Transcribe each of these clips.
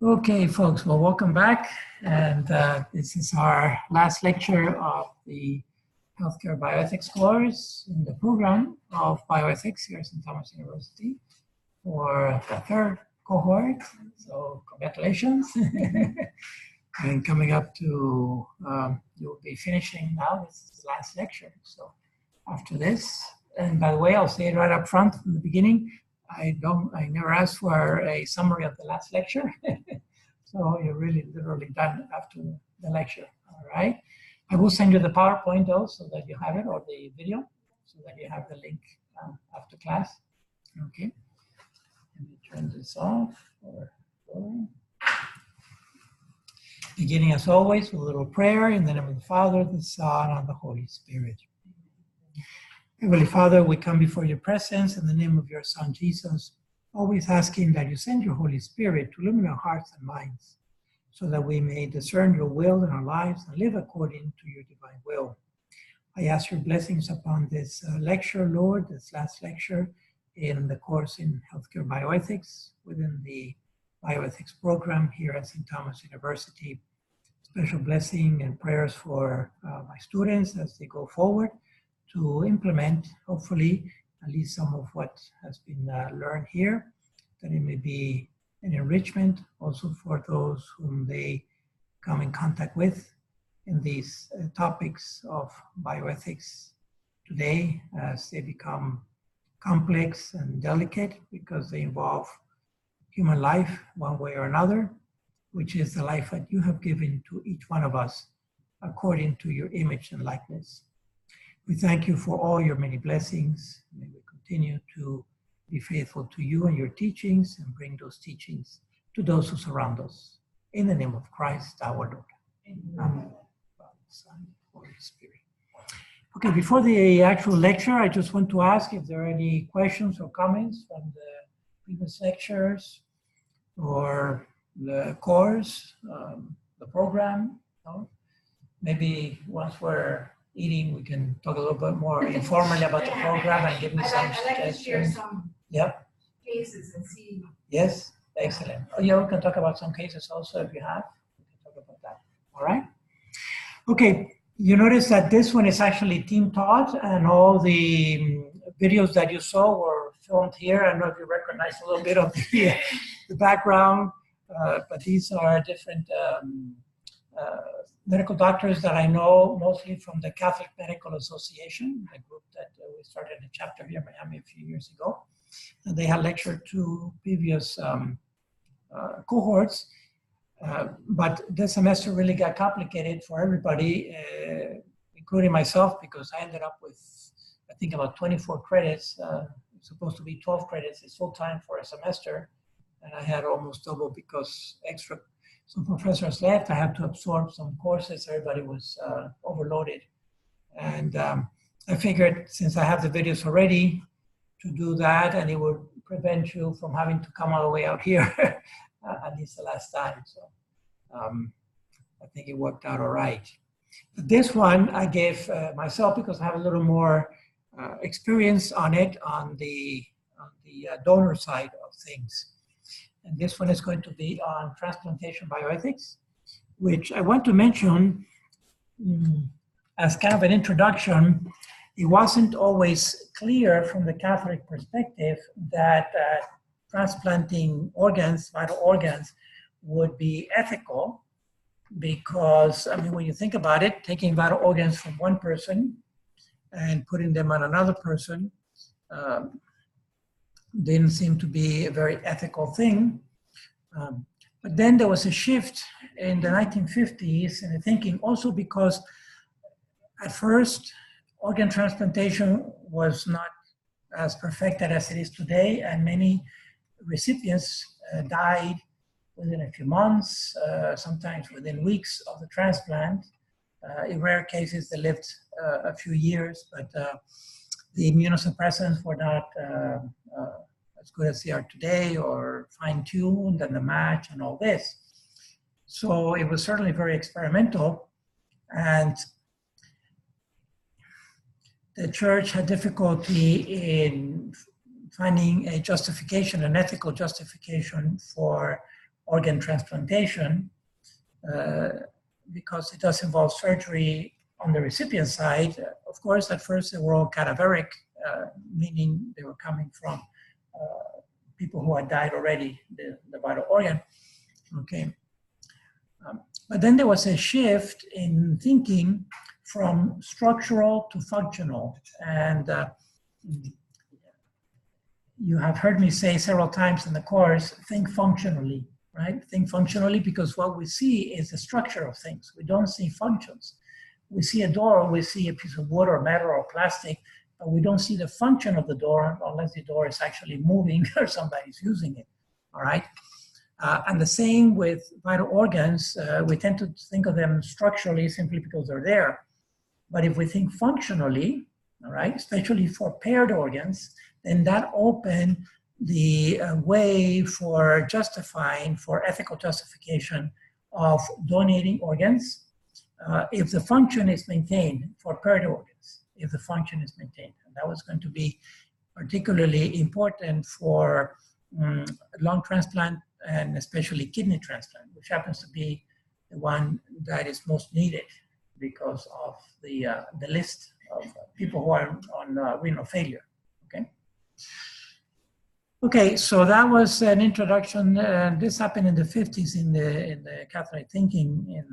Okay, folks, well, welcome back. And this is our last lecture of the Healthcare Bioethics course in the program of bioethics here at St. Thomas University for the third cohort. So congratulations. And coming up to, you'll be finishing now. This is the last lecture. So after this, and by the way, I'll say it right up front from the beginning, I never asked for a summary of the last lecture. So you're really literally done after the lecture, all right? I will send you the PowerPoint though, so that you have it, or the video, so that you have the link after class, okay? Let me turn this off. Beginning as always with a little prayer in the name of the Father, the Son, and the Holy Spirit. Heavenly Father, we come before your presence in the name of your Son, Jesus, always asking that you send your Holy Spirit to illumine our hearts and minds so that we may discern your will in our lives and live according to your divine will. I ask your blessings upon this lecture, Lord, this last lecture in the course in Healthcare Bioethics within the Bioethics program here at St. Thomas University. Special blessing and prayers for my students as they go forward to implement, hopefully, at least some of what has been learned here, that it may be an enrichment also for those whom they come in contact with in these topics of bioethics today, as they become complex and delicate because they involve human life one way or another, which is the life that you have given to each one of us according to your image and likeness. We thank you for all your many blessings. May we continue to be faithful to you and your teachings and bring those teachings to those who surround us. In the name of Christ, our Lord. Amen. Father, Son, Holy Spirit. Okay, before the actual lecture, I just want to ask if there are any questions or comments from the previous lectures or the course, the program. No? Maybe once we're eating, we can talk a little bit more informally about the program and give me some suggestions. I'd like to share some cases and see. Yes, excellent. Oh, yeah, we can talk about some cases also if you have. We can talk about that. All right. Okay. You notice that this one is actually team taught, and all the videos that you saw were filmed here. I don't know if you recognize a little bit of the background, but these are different medical doctors that I know, mostly from the Catholic Medical Association, a group that we started a chapter here in Miami a few years ago. And they had lectured to previous cohorts, but this semester really got complicated for everybody, including myself, because I ended up with, I think, about 24 credits. It's supposed to be 12 credits. It's full time for a semester. And I had almost double because some professors left. I had to absorb some courses. Everybody was overloaded. And I figured, since I have the videos already, to do that, and it would prevent you from having to come all the way out here, at least the last time. So I think it worked out all right. But this one I gave myself because I have a little more experience on it on the donor side of things. And this one is going to be on transplantation bioethics, which I want to mention as kind of an introduction. It wasn't always clear from the Catholic perspective that transplanting organs, vital organs, would be ethical because, I mean, when you think about it, taking vital organs from one person and putting them on another person, didn't seem to be a very ethical thing. But then there was a shift in the 1950s in the thinking, also because at first organ transplantation was not as perfected as it is today, and many recipients died within a few months, sometimes within weeks of the transplant. In rare cases, they lived a few years, but the immunosuppressants were not as good as they are today, or fine-tuned, and the match and all this. So it was certainly very experimental, and the church had difficulty in finding a justification, an ethical justification for organ transplantation, because it does involve surgery on the recipient side. Of course, at first they were all cadaveric, meaning they were coming from people who had died already, the vital organ. Okay. But then there was a shift in thinking from structural to functional. And you have heard me say several times in the course, think functionally, right? Think functionally, because what we see is the structure of things. We don't see functions. We see a door, we see a piece of wood or metal or plastic, but we don't see the function of the door unless the door is actually moving or somebody's using it, all right? And the same with vital organs. We tend to think of them structurally simply because they're there. But if we think functionally, all right, especially for paired organs, then that opened the way for justifying, for ethical justification of donating organs if the function is maintained for paired organs, if the function is maintained. And that was going to be particularly important for lung transplant and especially kidney transplant, which happens to be the one that is most needed because of the list of people who are on renal failure, okay? Okay, so that was an introduction. This happened in the 50s in the Catholic thinking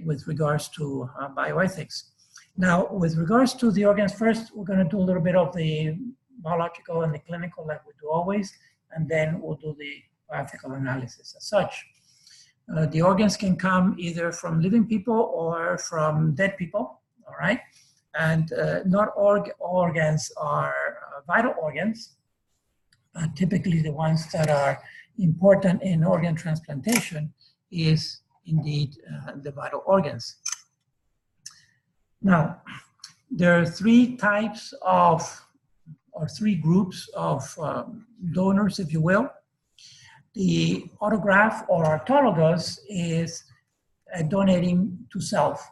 with regards to bioethics. Now, with regards to the organs, first, we're gonna do a little bit of the biological and the clinical like we do always, and then we'll do the bioethical analysis as such. The organs can come either from living people or from dead people, all right? And not all organs are vital organs. Typically the ones that are important in organ transplantation is indeed the vital organs. Now, there are three types of, or three groups of donors, if you will. The autograft or autologous is donating to self.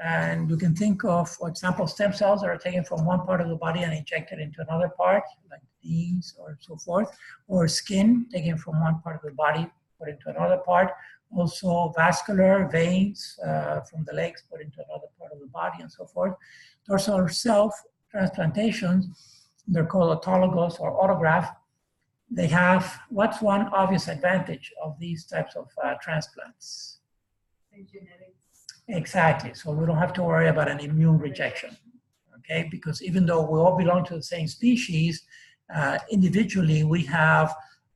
And you can think of, for example, stem cells that are taken from one part of the body and injected into another part, like these or so forth, or skin taken from one part of the body, put into another part. Also vascular veins from the legs put into another part of the body and so forth. Those are self-transplantations. They're called autologous or autograft. They have, what's one obvious advantage of these types of transplants? Genetics. Exactly, so we don't have to worry about an immune rejection, okay? Because even though we all belong to the same species, individually we have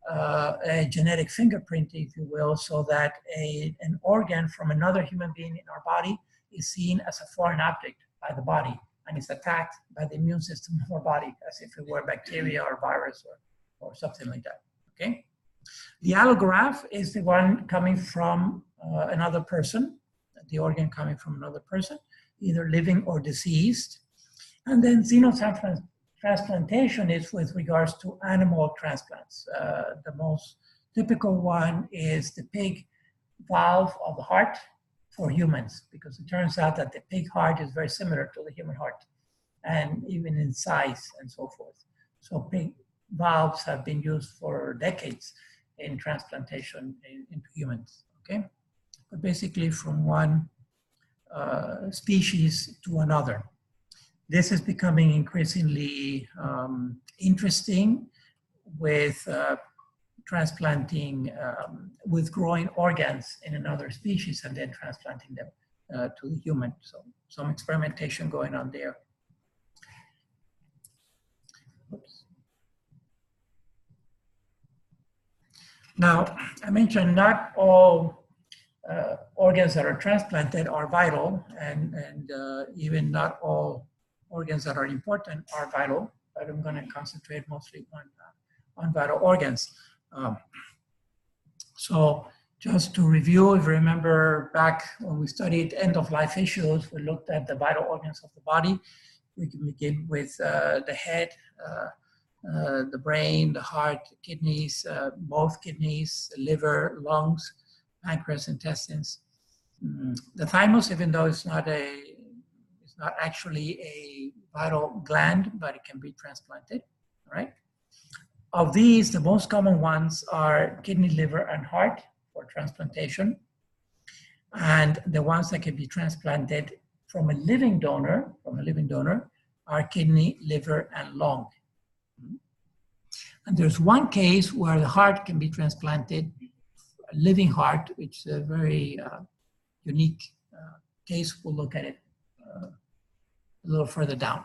a genetic fingerprint, if you will, so that an organ from another human being in our body is seen as a foreign object by the body and is attacked by the immune system of our body as if it were bacteria or virus or something like that, okay? The allograft is the one coming from another person, the organ coming from another person, either living or deceased. And then xenotransplantation is with regards to animal transplants. The most typical one is the pig valve of the heart for humans, because it turns out that the pig heart is very similar to the human heart, and even in size and so forth. So pig valves have been used for decades in transplantation into humans, okay? But basically from one species to another. This is becoming increasingly interesting with transplanting, with growing organs in another species and then transplanting them to the human. So some experimentation going on there. Oops. Now, I mentioned not all organs that are transplanted are vital, and even not all organs that are important are vital, but I'm going to concentrate mostly on vital organs. So just to review, if you remember back when we studied end-of-life issues, we looked at the vital organs of the body. We can begin with the head, the brain, the heart, the kidneys, both kidneys, the liver, lungs, pancreas, intestines. The thymus, even though it's not actually a vital gland, but it can be transplanted, all right? Of these, the most common ones are kidney, liver, and heart for transplantation. And the ones that can be transplanted from a living donor, are kidney, liver, and lung. And there's one case where the heart can be transplanted, a living heart, which is a very unique case. We'll look at it a little further down.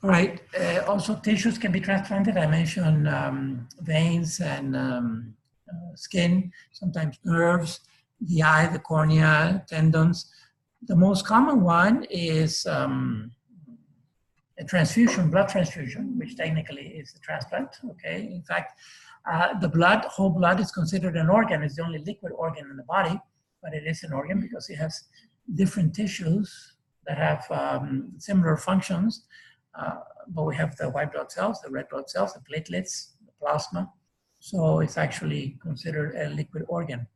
All right, also tissues can be transplanted. I mentioned veins and skin, sometimes nerves, the eye, the cornea, tendons. The most common one is a transfusion, blood transfusion, which technically is a transplant, okay? In fact, the blood, whole blood is considered an organ. It's the only liquid organ in the body, but it is an organ because it has different tissues that have similar functions. But we have the white blood cells, the red blood cells, the platelets, the plasma. So it's actually considered a liquid organ.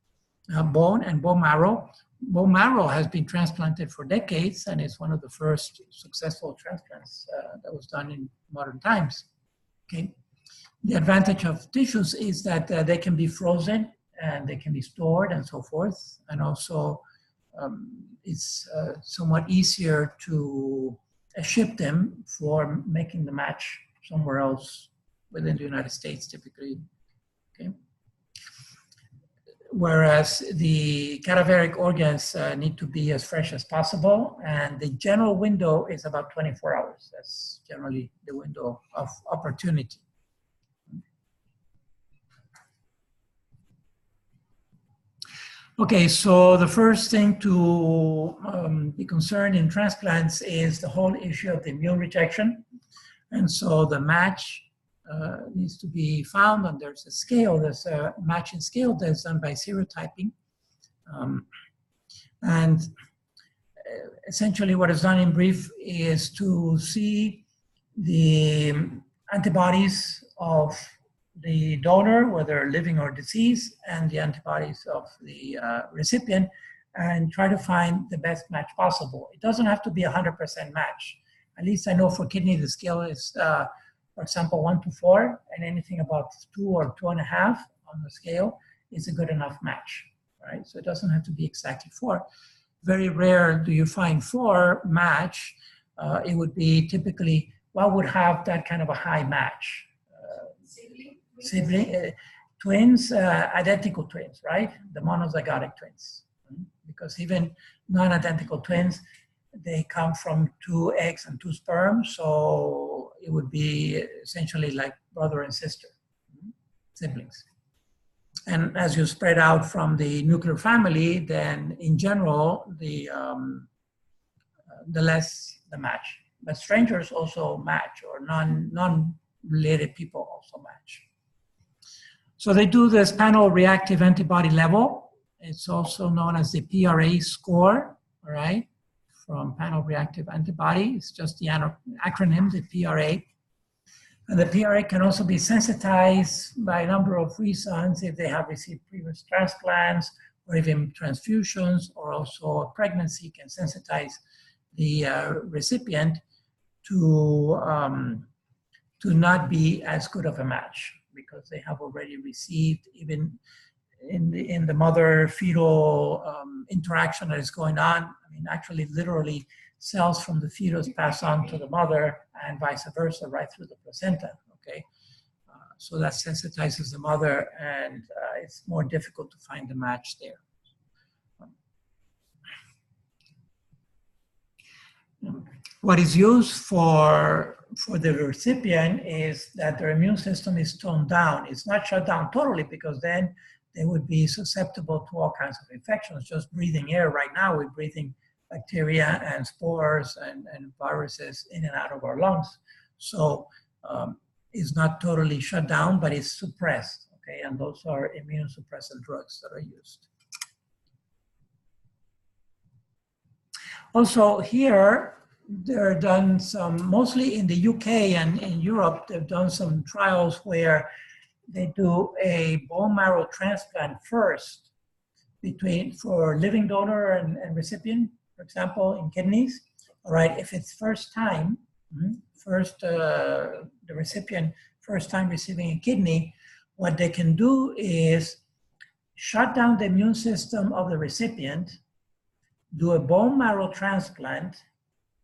Bone and bone marrow. Bone marrow has been transplanted for decades, and it's one of the first successful transplants that was done in modern times. Okay. The advantage of tissues is that they can be frozen and they can be stored and so forth. And also it's somewhat easier to ship them for making the match somewhere else within the United States typically. Okay. Whereas the cadaveric organs need to be as fresh as possible, and the general window is about 24 hours. That's generally the window of opportunity. Okay, so the first thing to be concerned in transplants is the whole issue of the immune rejection. And so the match needs to be found, and there's a scale, there's a matching scale that's done by serotyping. And essentially what is done in brief is to see the antibodies of the donor, whether living or deceased, and the antibodies of the recipient, and try to find the best match possible. It doesn't have to be 100% match. At least I know for kidney, the scale is, for example, 1 to 4, and anything about 2 or 2.5 on the scale is a good enough match, right? So it doesn't have to be exactly 4. Very rare do you find 4 match. It would be typically, what would have that kind of a high match? Sibling, twins, identical twins, right? The monozygotic twins. Because even non-identical twins, they come from 2 eggs and 2 sperms, so it would be essentially like brother and sister, siblings. And as you spread out from the nuclear family, then in general, the less the match. But strangers also match, or non-related people also match. So they do this panel reactive antibody level. It's also known as the PRA score, all right? From panel reactive antibody. It's just the acronym, the PRA. And the PRA can also be sensitized by a number of reasons if they have received previous transplants or even transfusions, or also a pregnancy can sensitize the recipient to not be as good of a match, because they have already received, even in the mother-fetal interaction that is going on. I mean, actually, literally, cells from the fetus pass on to the mother and vice versa, right through the placenta, okay? So that sensitizes the mother, and it's more difficult to find the match there. What is used for the recipient is that their immune system is toned down. It's not shut down totally, because then they would be susceptible to all kinds of infections. Just breathing air right now, we're breathing bacteria and spores and viruses in and out of our lungs. So it's not totally shut down, but it's suppressed, okay? And those are immunosuppressant drugs that are used. Also here, they're done some, mostly in the UK and in Europe, they've done some trials where they do a bone marrow transplant first for living donor and recipient, for example, in kidneys. All right, if it's first time, First, the recipient, first time receiving a kidney, what they can do is shut down the immune system of the recipient, do a bone marrow transplant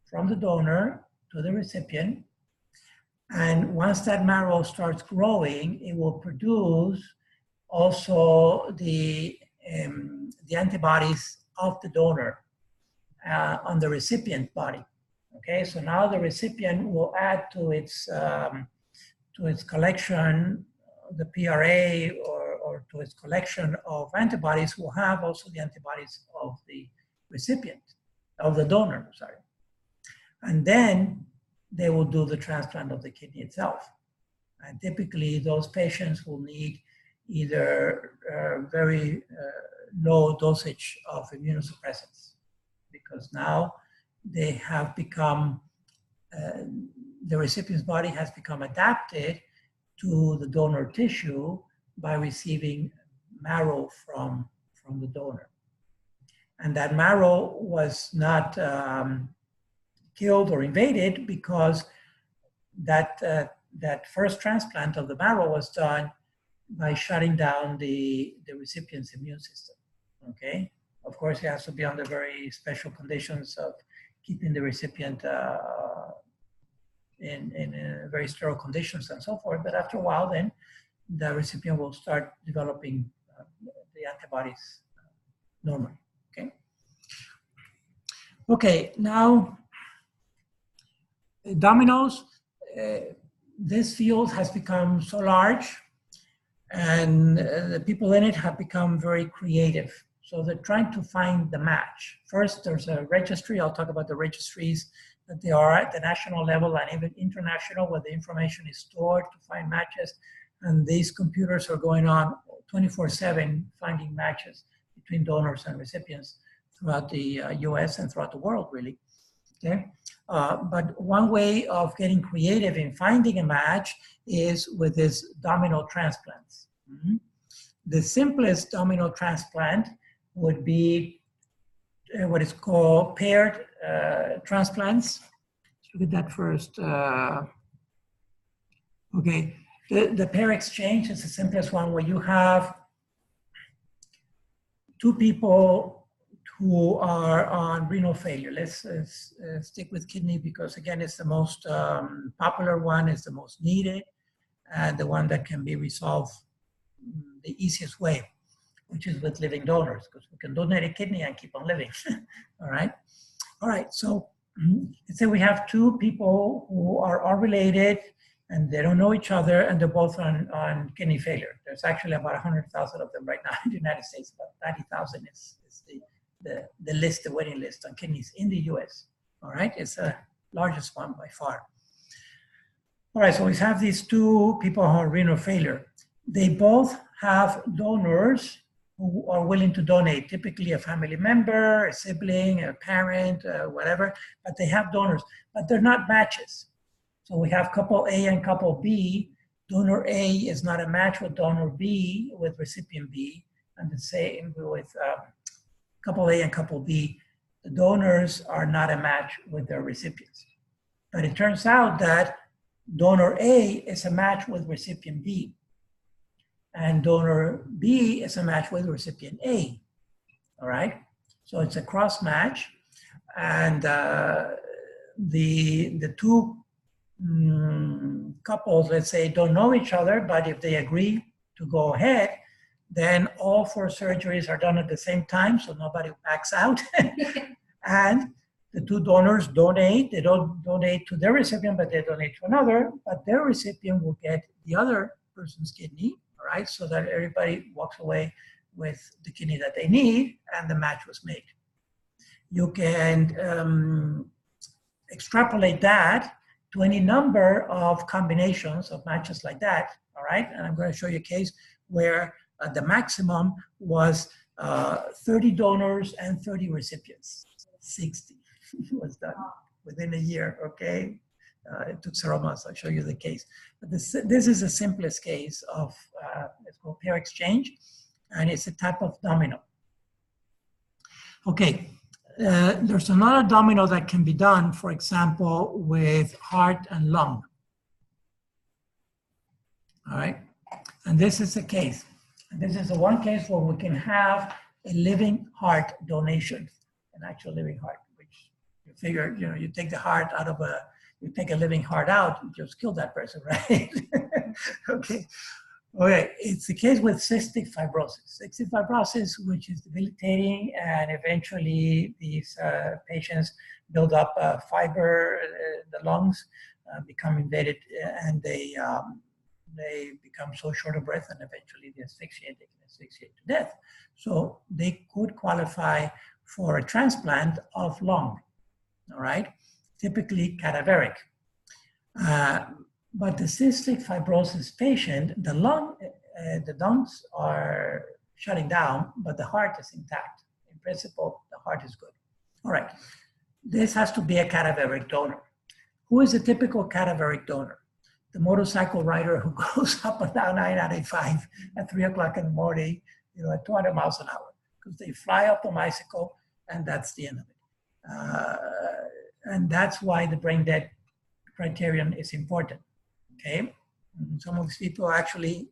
from the donor to the recipient. And once that marrow starts growing, it will produce also the antibodies of the donor on the recipient body. Okay, so now the recipient will add to its collection, the PRA, or to its collection of antibodies, will have also the antibodies of the recipient, of the donor, sorry. And then they will do the transplant of the kidney itself. And typically those patients will need either very low dosage of immunosuppressants, because now they have become, the recipient's body has become adapted to the donor tissue by receiving marrow from the donor. And that marrow was not killed or invaded because that first transplant of the marrow was done by shutting down the recipient's immune system, okay? Of course, it has to be under very special conditions of keeping the recipient in very sterile conditions and so forth. But after a while, then the recipient will start developing the antibodies normally, okay? Okay, now dominoes, this field has become so large, and the people in it have become very creative. So they're trying to find the match. First, there's a registry. I'll talk about the registries that they are at the national level and even international, where the information is stored to find matches. And these computers are going on 24/7, finding matches between donors and recipients throughout the US and throughout the world, really. Okay. But one way of getting creative in finding a match is with this domino transplants. The simplest domino transplant would be what is called paired transplants. Let's look at that first. Okay, the pair exchange is the simplest one, where you have two people who are on renal failure. Let's stick with kidney because, again, it's the most popular one, it's the most needed, and the one that can be resolved the easiest way, which is with living donors, because we can donate a kidney and keep on living. All right. All right. So let's say we have two people who are unrelated and they don't know each other, and they're both on kidney failure. There's actually about 100,000 of them right now in the United States. About 90,000 is the list, the waiting list on kidneys in the US. All right. It's the largest one by far. All right. So we have these two people who are renal failure. They both have donors who are willing to donate, typically a family member, a sibling, a parent, whatever, but they have donors, but they're not matches. So we have couple A and couple B. Donor A is not a match with donor B, with recipient B, and the same with couple A and couple B. The donors are not a match with their recipients. But it turns out that donor A is a match with recipient B, and donor B is a match with recipient A. All right, so it's a cross match, and the two couples, let's say, don't know each other, but if they agree to go ahead, then all 4 surgeries are done at the same time, so nobody backs out. And the two donors donate. They don't donate to their recipient, but they donate to another, but their recipient will get the other person's kidney, all right, so that everybody walks away with the kidney that they need, and the match was made. You can extrapolate that to any number of combinations of matches like that, all right? And I'm going to show you a case where the maximum was 30 donors and 30 recipients. 60 was done within a year, okay? It took several months. I'll show you the case. But this is the simplest case of, it's called pair exchange, and it's a type of domino. Okay, There's another domino that can be done, for example, with heart and lung. All right, and this is the case. And this is the one case where we can have a living heart donation, an actual living heart, which you figure, you know, you take the heart out of you take a living heart out, you just kill that person, right? Okay. Okay, it's the case with cystic fibrosis. Cystic fibrosis, which is debilitating, and eventually these patients build up fiber in the lungs, become invaded, and they become so short of breath, and eventually they can asphyxiate to death. So they could qualify for a transplant of lung, all right? Typically cadaveric. But the cystic fibrosis patient, the lungs are shutting down, but the heart is intact. In principle, the heart is good. All right, this has to be a cadaveric donor. Who is a typical cadaveric donor? The motorcycle rider who goes up and down I-95 at 3 o'clock in the morning, you know, at 200 miles an hour, because they fly up the bicycle, and that's the end of it. And that's why the brain dead criterion is important. Okay, some of these people actually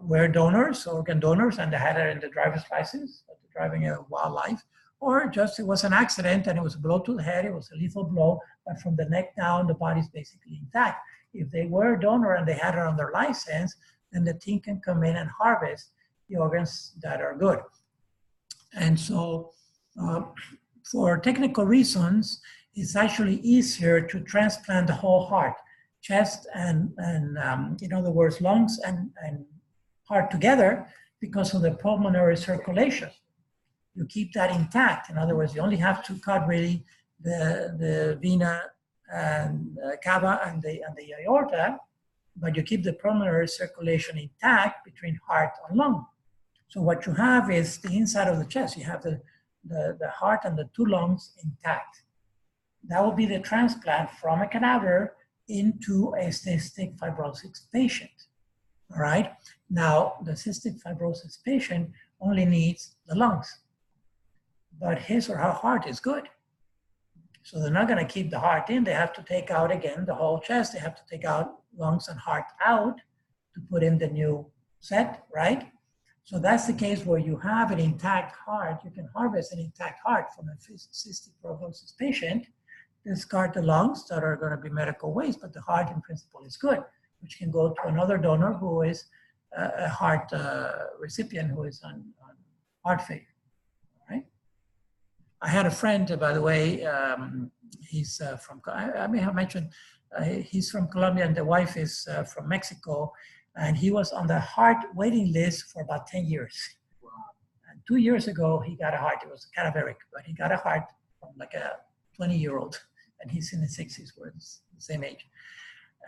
were donors, organ donors, and they had it in the driver's license, driving a wildlife, or just it was an accident and it was a blow to the head, it was a lethal blow, but from the neck down, the body's basically intact. If they were a donor and they had it on their license, then the team can come in and harvest the organs that are good. And so for technical reasons, it's actually easier to transplant the whole heart, chest and in other words, lungs and heart together because of the pulmonary circulation. You keep that intact. In other words, you only have to cut really the vena and cava and the aorta, but you keep the pulmonary circulation intact between heart and lung. So what you have is the inside of the chest. You have the heart and the two lungs intact. That will be the transplant from a cadaver into a cystic fibrosis patient. All right. Now, the cystic fibrosis patient only needs the lungs, but his or her heart is good. So they're not going to keep the heart in. They have to take out again the whole chest. They have to take out lungs and heart out to put in the new set, right? So that's the case where you have an intact heart. You can harvest an intact heart from a cystic fibrosis patient, discard the lungs that are going to be medical waste, but the heart in principle is good, which can go to another donor who is a heart recipient who is on heart failure, right? I had a friend, by the way, he's from, I may have mentioned, he's from Colombia and the wife is from Mexico, and he was on the heart waiting list for about 10 years. Wow. And 2 years ago, he got a heart. It was cadaveric, but he got a heart from like a 20-year-old, and he's in his 60s, we're the same age.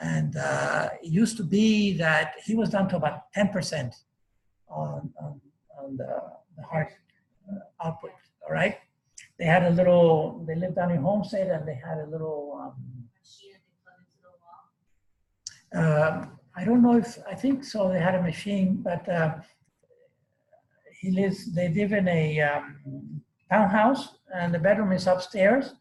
And it used to be that he was down to about 10% on the heart output, all right? They had a little, they lived down in Homestead, and they had a little, I don't know if, I think so, they had a machine, but they live in a townhouse, and the bedroom is upstairs,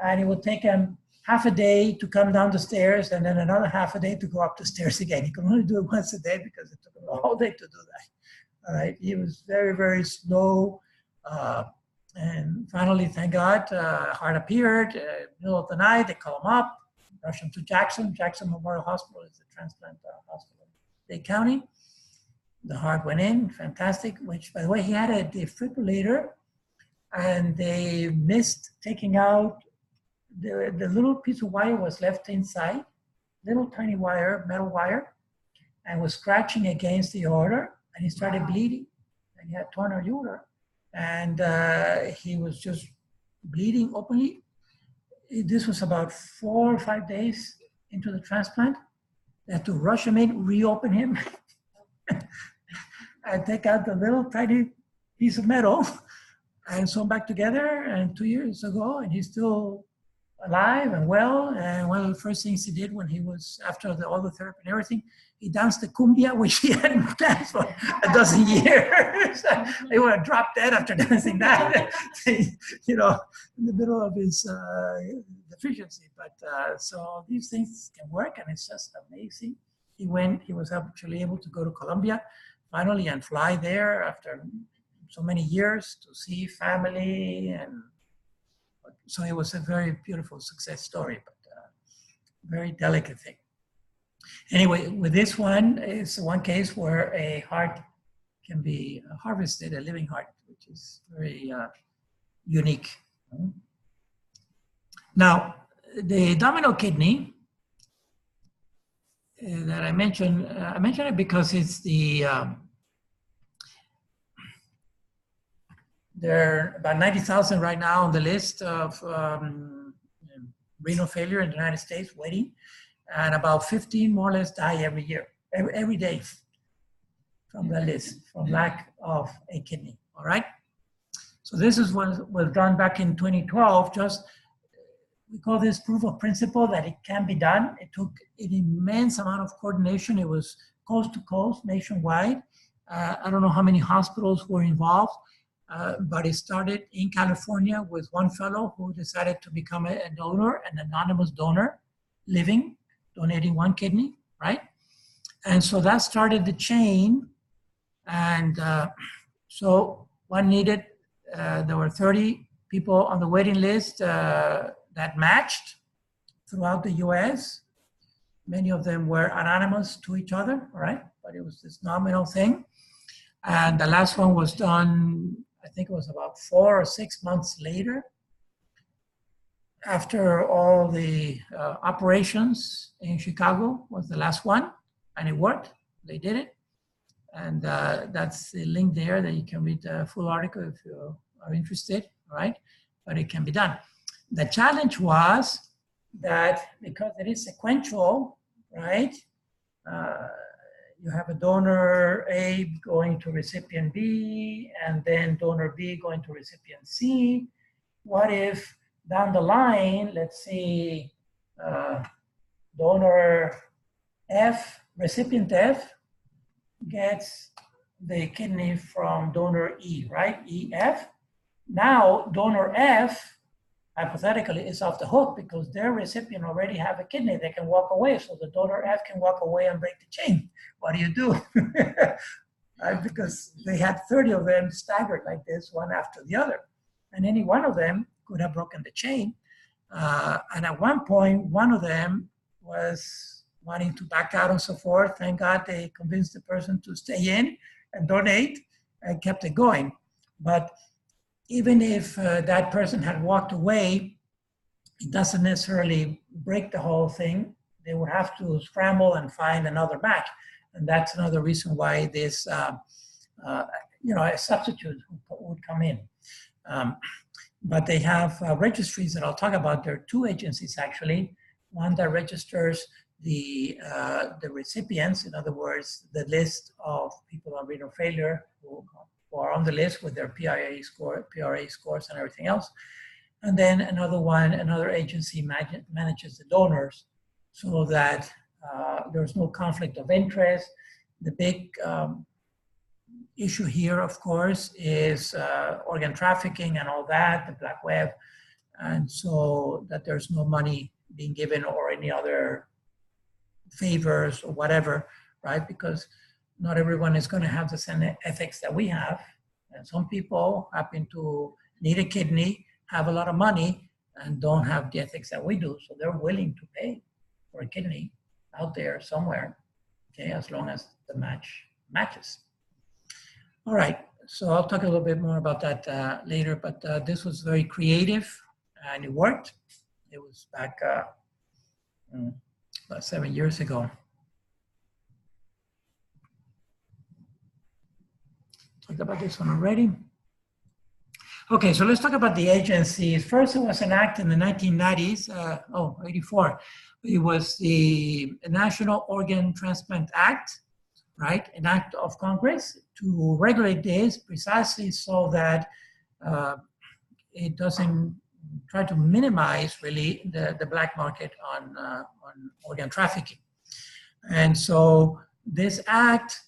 and it would take him half a day to come down the stairs, and then another half a day to go up the stairs again. He could only do it once a day because it took him a whole day to do that. All right, he was very, very slow, and finally, thank God, heart appeared, middle of the night, they call him up, rush him to Jackson Memorial Hospital is a transplant hospital in Dade County. The heart went in, fantastic, which, by the way, he had a defibrillator, and they missed taking out the little piece of wire was left inside, little tiny wire, metal wire, and was scratching against the aorta, and he started bleeding, and he had torn aorta, and he was just bleeding openly. This was about 4 or 5 days into the transplant. They had to rush him in, reopen him, and take out the little tiny piece of metal and sew him back together. And 2 years ago, and he's still alive and well. And one of the first things he did when he was, after all the therapy and everything, he danced the cumbia, which he hadn't danced for a dozen years. He would have dropped dead after dancing that, you know, in the middle of his deficiency. But so these things can work, and it's just amazing. He was actually able to go to Colombia finally and fly there after so many years to see family, and so it was a very beautiful success story, but very delicate thing. Anyway, with this one, it's one case where a heart can be harvested, a living heart, which is very unique. Now, the domino kidney that I mentioned it because it's the there are about 90,000 right now on the list of renal failure in the United States waiting, and about 15 more or less die every year, every day from the list, from lack of a kidney, all right? So this is what was done back in 2012, we call this proof of principle that it can be done. It took an immense amount of coordination. It was coast to coast, nationwide. I don't know how many hospitals were involved, but it started in California with one fellow who decided to become a donor, an anonymous donor, donating one kidney, right? And so that started the chain. And so one needed, there were 30 people on the waiting list that matched throughout the US. Many of them were anonymous to each other, all right? But it was this nominal thing. And the last one was done, I think it was about 4 or 6 months later, after all the operations in Chicago was the last one, and it worked. They did it. And that's the link there that you can read the full article if you are interested, right? But it can be done. The challenge was that because it is sequential, right? You have a donor A going to recipient B, and then donor B going to recipient C. What if down the line, let's see, donor F, recipient F, gets the kidney from donor E, right? EF. Now, donor F, hypothetically, is off the hook because their recipient already have a kidney. They can walk away, so the donor F can walk away and break the chain. What do you do? Right? Because they had 30 of them staggered like this, one after the other. And any one of them could have broken the chain. And at one point, one of them was wanting to back out and so forth. Thank God they convinced the person to stay in and donate and kept it going. But even if that person had walked away, it doesn't necessarily break the whole thing. They would have to scramble and find another match. And that's another reason why this, a substitute would come in. But they have registries that I'll talk about. There are 2 agencies, actually. One that registers the recipients, in other words, the list of people on renal failure who are on the list with their PRA scores and everything else. And then another agency manages the donors so that there's no conflict of interest. The big issue here, of course, is organ trafficking and all that, the black web, and so that there's no money being given or any other favors or whatever, right? Because not everyone is going to have the same ethics that we have. And some people happen to need a kidney, have a lot of money, and don't have the ethics that we do. So they're willing to pay for a kidney out there somewhere, okay, as long as the matches. All right, so I'll talk a little bit more about that later, but this was very creative and it worked. It was back about 7 years ago. Talked about this one already. Okay, so let's talk about the agencies. First, it was an act in the 1990s, 84. It was the National Organ Transplant Act, right? An act of Congress to regulate this precisely so that it doesn't try to minimize really the black market on organ trafficking. And so this act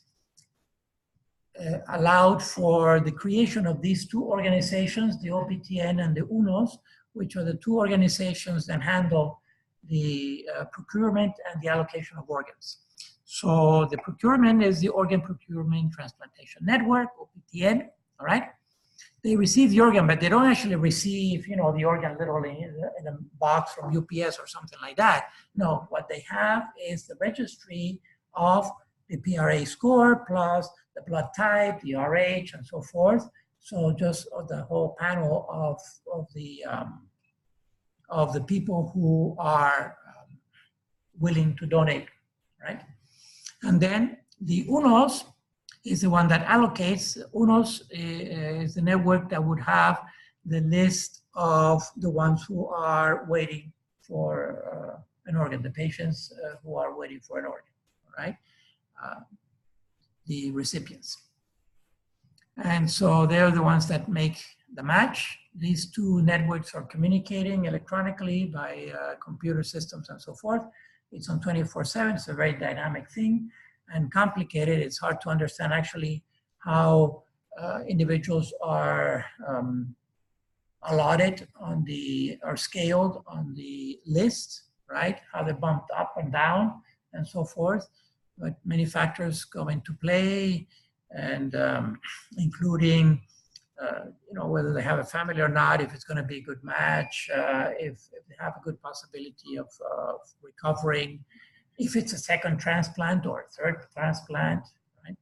allowed for the creation of these two organizations, the OPTN and the UNOS, which are the two organizations that handle the procurement and the allocation of organs. So the procurement is the Organ Procurement Transplantation Network, OPTN, all right? They receive the organ, but they don't actually receive, the organ literally in a box from UPS or something like that. No, what they have is the registry of the PRA score plus the blood type, the RH, and so forth. So just the whole panel of the people who are willing to donate, right? And then the UNOS is the one that allocates. UNOS is the network that would have the list of the ones who are waiting for an organ, the patients who are waiting for an organ, right? The recipients. And so they're the ones that make the match. These two networks are communicating electronically by computer systems and so forth. It's on 24/7. It's a very dynamic thing and complicated. It's hard to understand actually how individuals are allotted or scaled on the list, right? How they're bumped up and down and so forth. But many factors go into play, and including whether they have a family or not, if it's going to be a good match, if they have a good possibility of recovering, if it's a second transplant or a third transplant, right?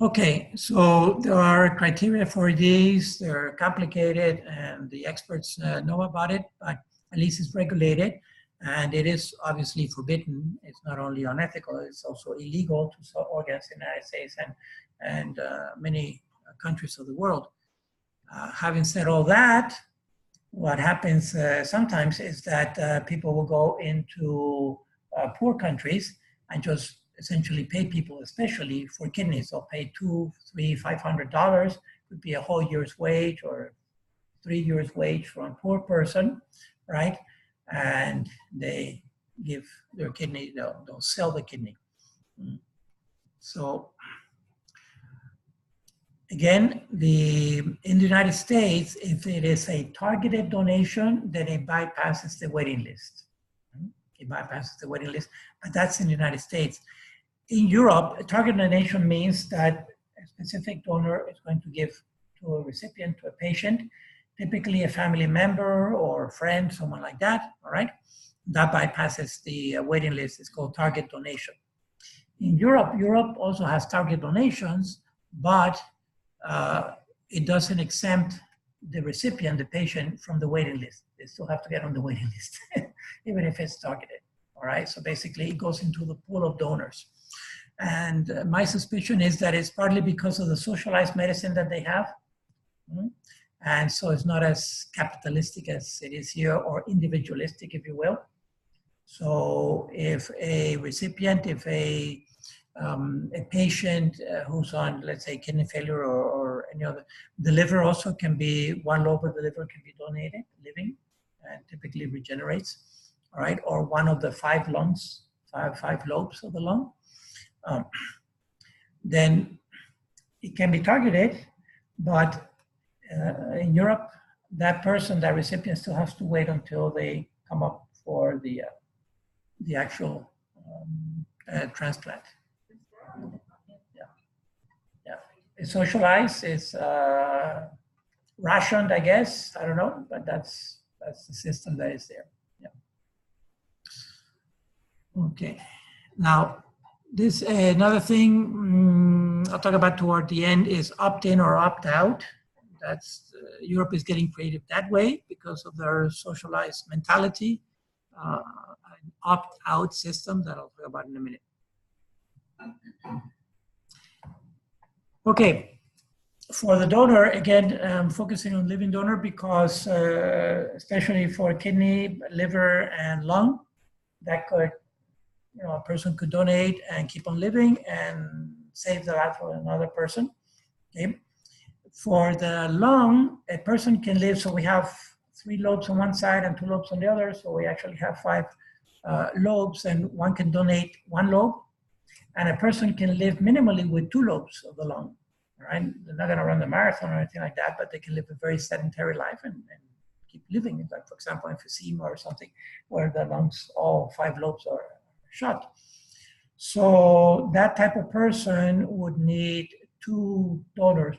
Okay, so there are criteria for these. They're complicated, and the experts know about it, but at least it's regulated, and it is obviously forbidden. It's not only unethical, it's also illegal to sell organs in the United States and many countries of the world. Having said all that, what happens sometimes is that people will go into poor countries and just essentially pay people, especially for kidneys. They'll pay $200, $300, $500. Could be a whole year's wage or 3 years' wage for a poor person, right? And they give their kidney, they'll sell the kidney. So again, in the United States, if it is a targeted donation, then it bypasses the waiting list. It bypasses the waiting list, but that's in the United States. In Europe, a targeted donation means that a specific donor is going to give to a recipient, to a patient, typically a family member or a friend, someone like that, all right? That bypasses the waiting list. It's called target donation. In Europe also has target donations, but it doesn't exempt the recipient, the patient, from the waiting list. They still have to get on the waiting list, even if it's targeted, all right? So basically it goes into the pool of donors. And my suspicion is that it's partly because of the socialized medicine that they have. And so it's not as capitalistic as it is here, or individualistic, if you will. So if a recipient, if a patient who's on, let's say, kidney failure or any other, the liver also can be, one lobe of the liver can be donated, living, and typically regenerates, all right? Or one of the five lungs, five lobes of the lung. Then it can be targeted, but in Europe, that person, that recipient, still has to wait until they come up for the actual transplant. Yeah. It's socialized. It's rationed, I guess. I don't know, but that's the system that is there. Yeah. Okay. Now, this another thing I'll talk about toward the end is opt-in or opt-out. That's Europe is getting creative that way because of their socialized mentality, an opt-out system that I'll talk about in a minute. Okay, for the donor, again, I'm focusing on living donor because especially for kidney, liver, and lung, that could, a person could donate and keep on living and save the life of another person. Okay. For the lung, a person can live, so we have 3 lobes on one side and 2 lobes on the other. So we actually have 5 lobes, and one can donate 1 lobe, and a person can live minimally with 2 lobes of the lung. Right? They're not going to run the marathon or anything like that, but they can live a very sedentary life and keep living. Like, for example, emphysema or something where the lungs, all 5 lobes are shut. So that type of person would need 2 donors,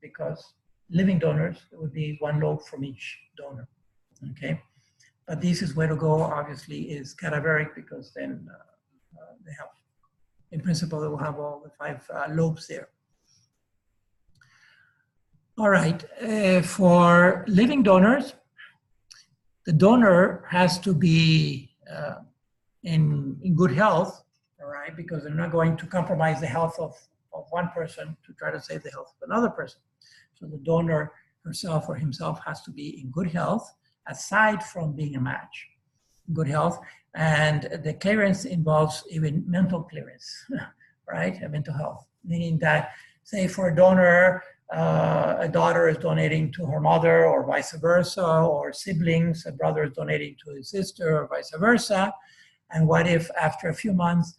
because living donors, it would be 1 lobe from each donor. Okay, but this is where to go. Obviously, is cadaveric, because then they have, in principle, they will have all the 5 lobes there. All right, for living donors, the donor has to be in good health, all right, because they're not going to compromise the health of one person to try to save the health of another person. So the donor herself or himself has to be in good health, aside from being a match. Good health, and the clearance involves even mental clearance, right? Mental health, meaning that, say, for a donor, a daughter is donating to her mother, or vice versa, or siblings, a brother is donating to his sister, or vice versa. And what if after a few months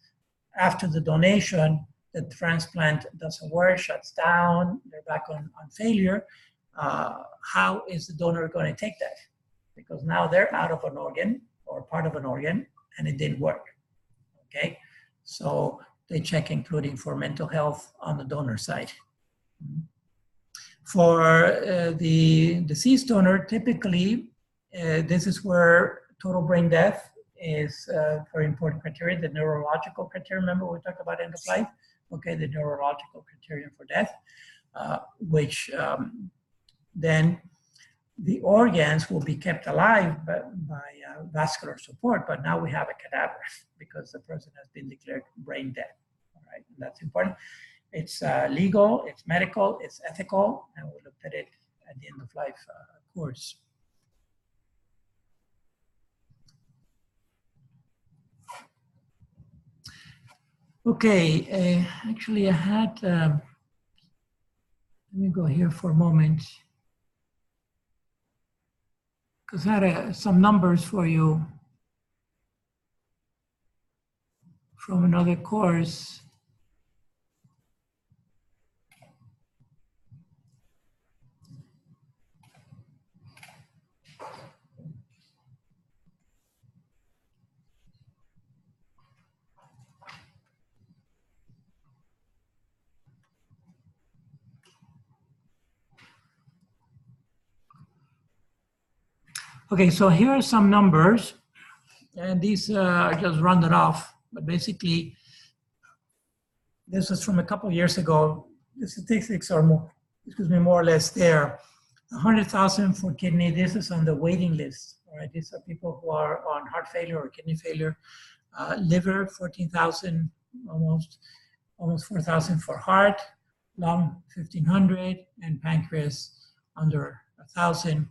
after the donation, the transplant doesn't work, shuts down, they're back on failure? How is the donor going to take that? Because now they're out of an organ or part of an organ, and it didn't work. Okay, so they check including for mental health on the donor side. For the deceased donor, typically, this is where total brain death is a very important criteria, the neurological criteria. Remember we talked about end of life? Okay, the neurological criterion for death, which then the organs will be kept alive by vascular support, but now we have a cadaver because the person has been declared brain dead. All right, and that's important. It's legal, it's medical, it's ethical, and we looked at it at the end of life course. Okay, actually I had, let me go here for a moment, because I had some numbers for you from another course. Okay, so here are some numbers, and these are just rounded off, but basically, this was from a couple of years ago. The statistics are more or less there. 100,000 for kidney. This is on the waiting list. All right, these are people who are on heart failure or kidney failure. Liver, 14,000, almost 4,000 for heart. Lung, 1,500, and pancreas under 1,000.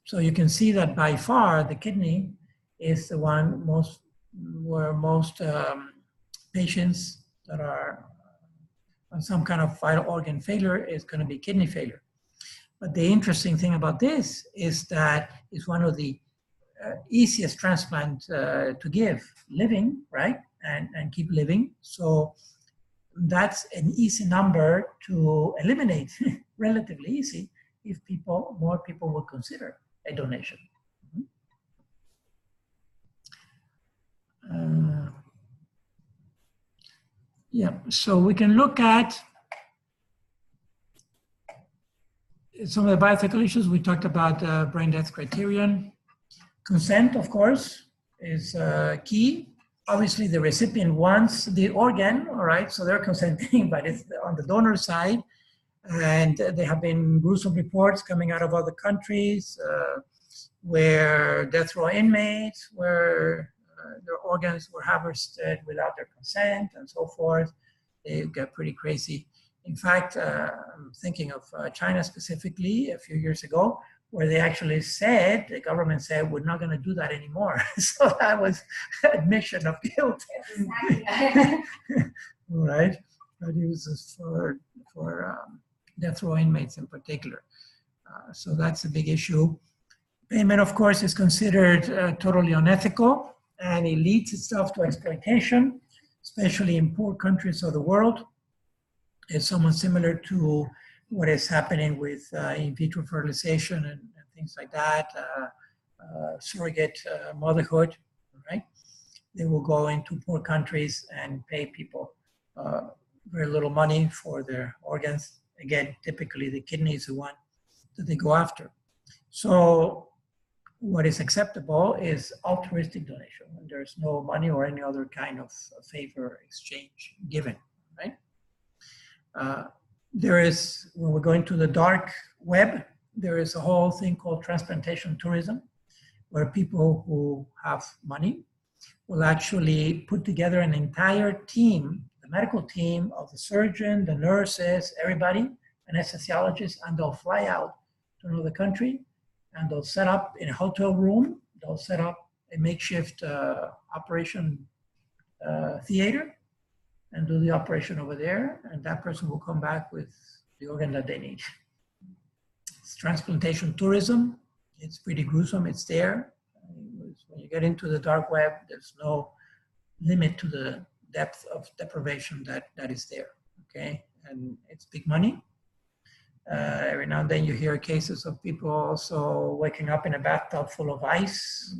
So you can see that by far the kidney is the one where most patients that are on some kind of vital organ failure is going to be kidney failure. But the interesting thing about this is that it's one of the easiest transplant to give, living, right? And keep living. So that's an easy number to eliminate, relatively easy, if more people will consider a donation. Yeah, so we can look at some of the bioethical issues. We talked about brain death criterion. Consent, of course, is key. Obviously, the recipient wants the organ, all right, so they're consenting, but it's on the donor side. And there have been gruesome reports coming out of other countries where death row inmates, where their organs were harvested without their consent and so forth. They get pretty crazy. In fact, I'm thinking of China specifically a few years ago, where they actually said, the government said, we're not going to do that anymore. So that was admission of guilt. Right? But it was for death row inmates in particular. So that's a big issue. Payment, of course, is considered totally unethical, and it leads itself to exploitation, especially in poor countries of the world. It's somewhat similar to what is happening with in vitro fertilization and things like that, surrogate motherhood, right? They will go into poor countries and pay people very little money for their organs. Again, typically the kidney is the one that they go after. So what is acceptable is altruistic donation, when there's no money or any other kind of favor exchange given, right? There is, when we go into the dark web, there is a whole thing called transplantation tourism, where people who have money will actually put together an entire team, the medical team of the surgeon, the nurses, everybody, anesthesiologists, and they'll fly out to another country, and they'll set up in a hotel room, they'll set up a makeshift operation theater and do the operation over there, and that person will come back with the organ that they need. It's transplantation tourism. It's pretty gruesome, it's there. When you get into the dark web, there's no limit to the depth of deprivation that is there, okay? And it's big money. Every now and then you hear cases of people also waking up in a bathtub full of ice.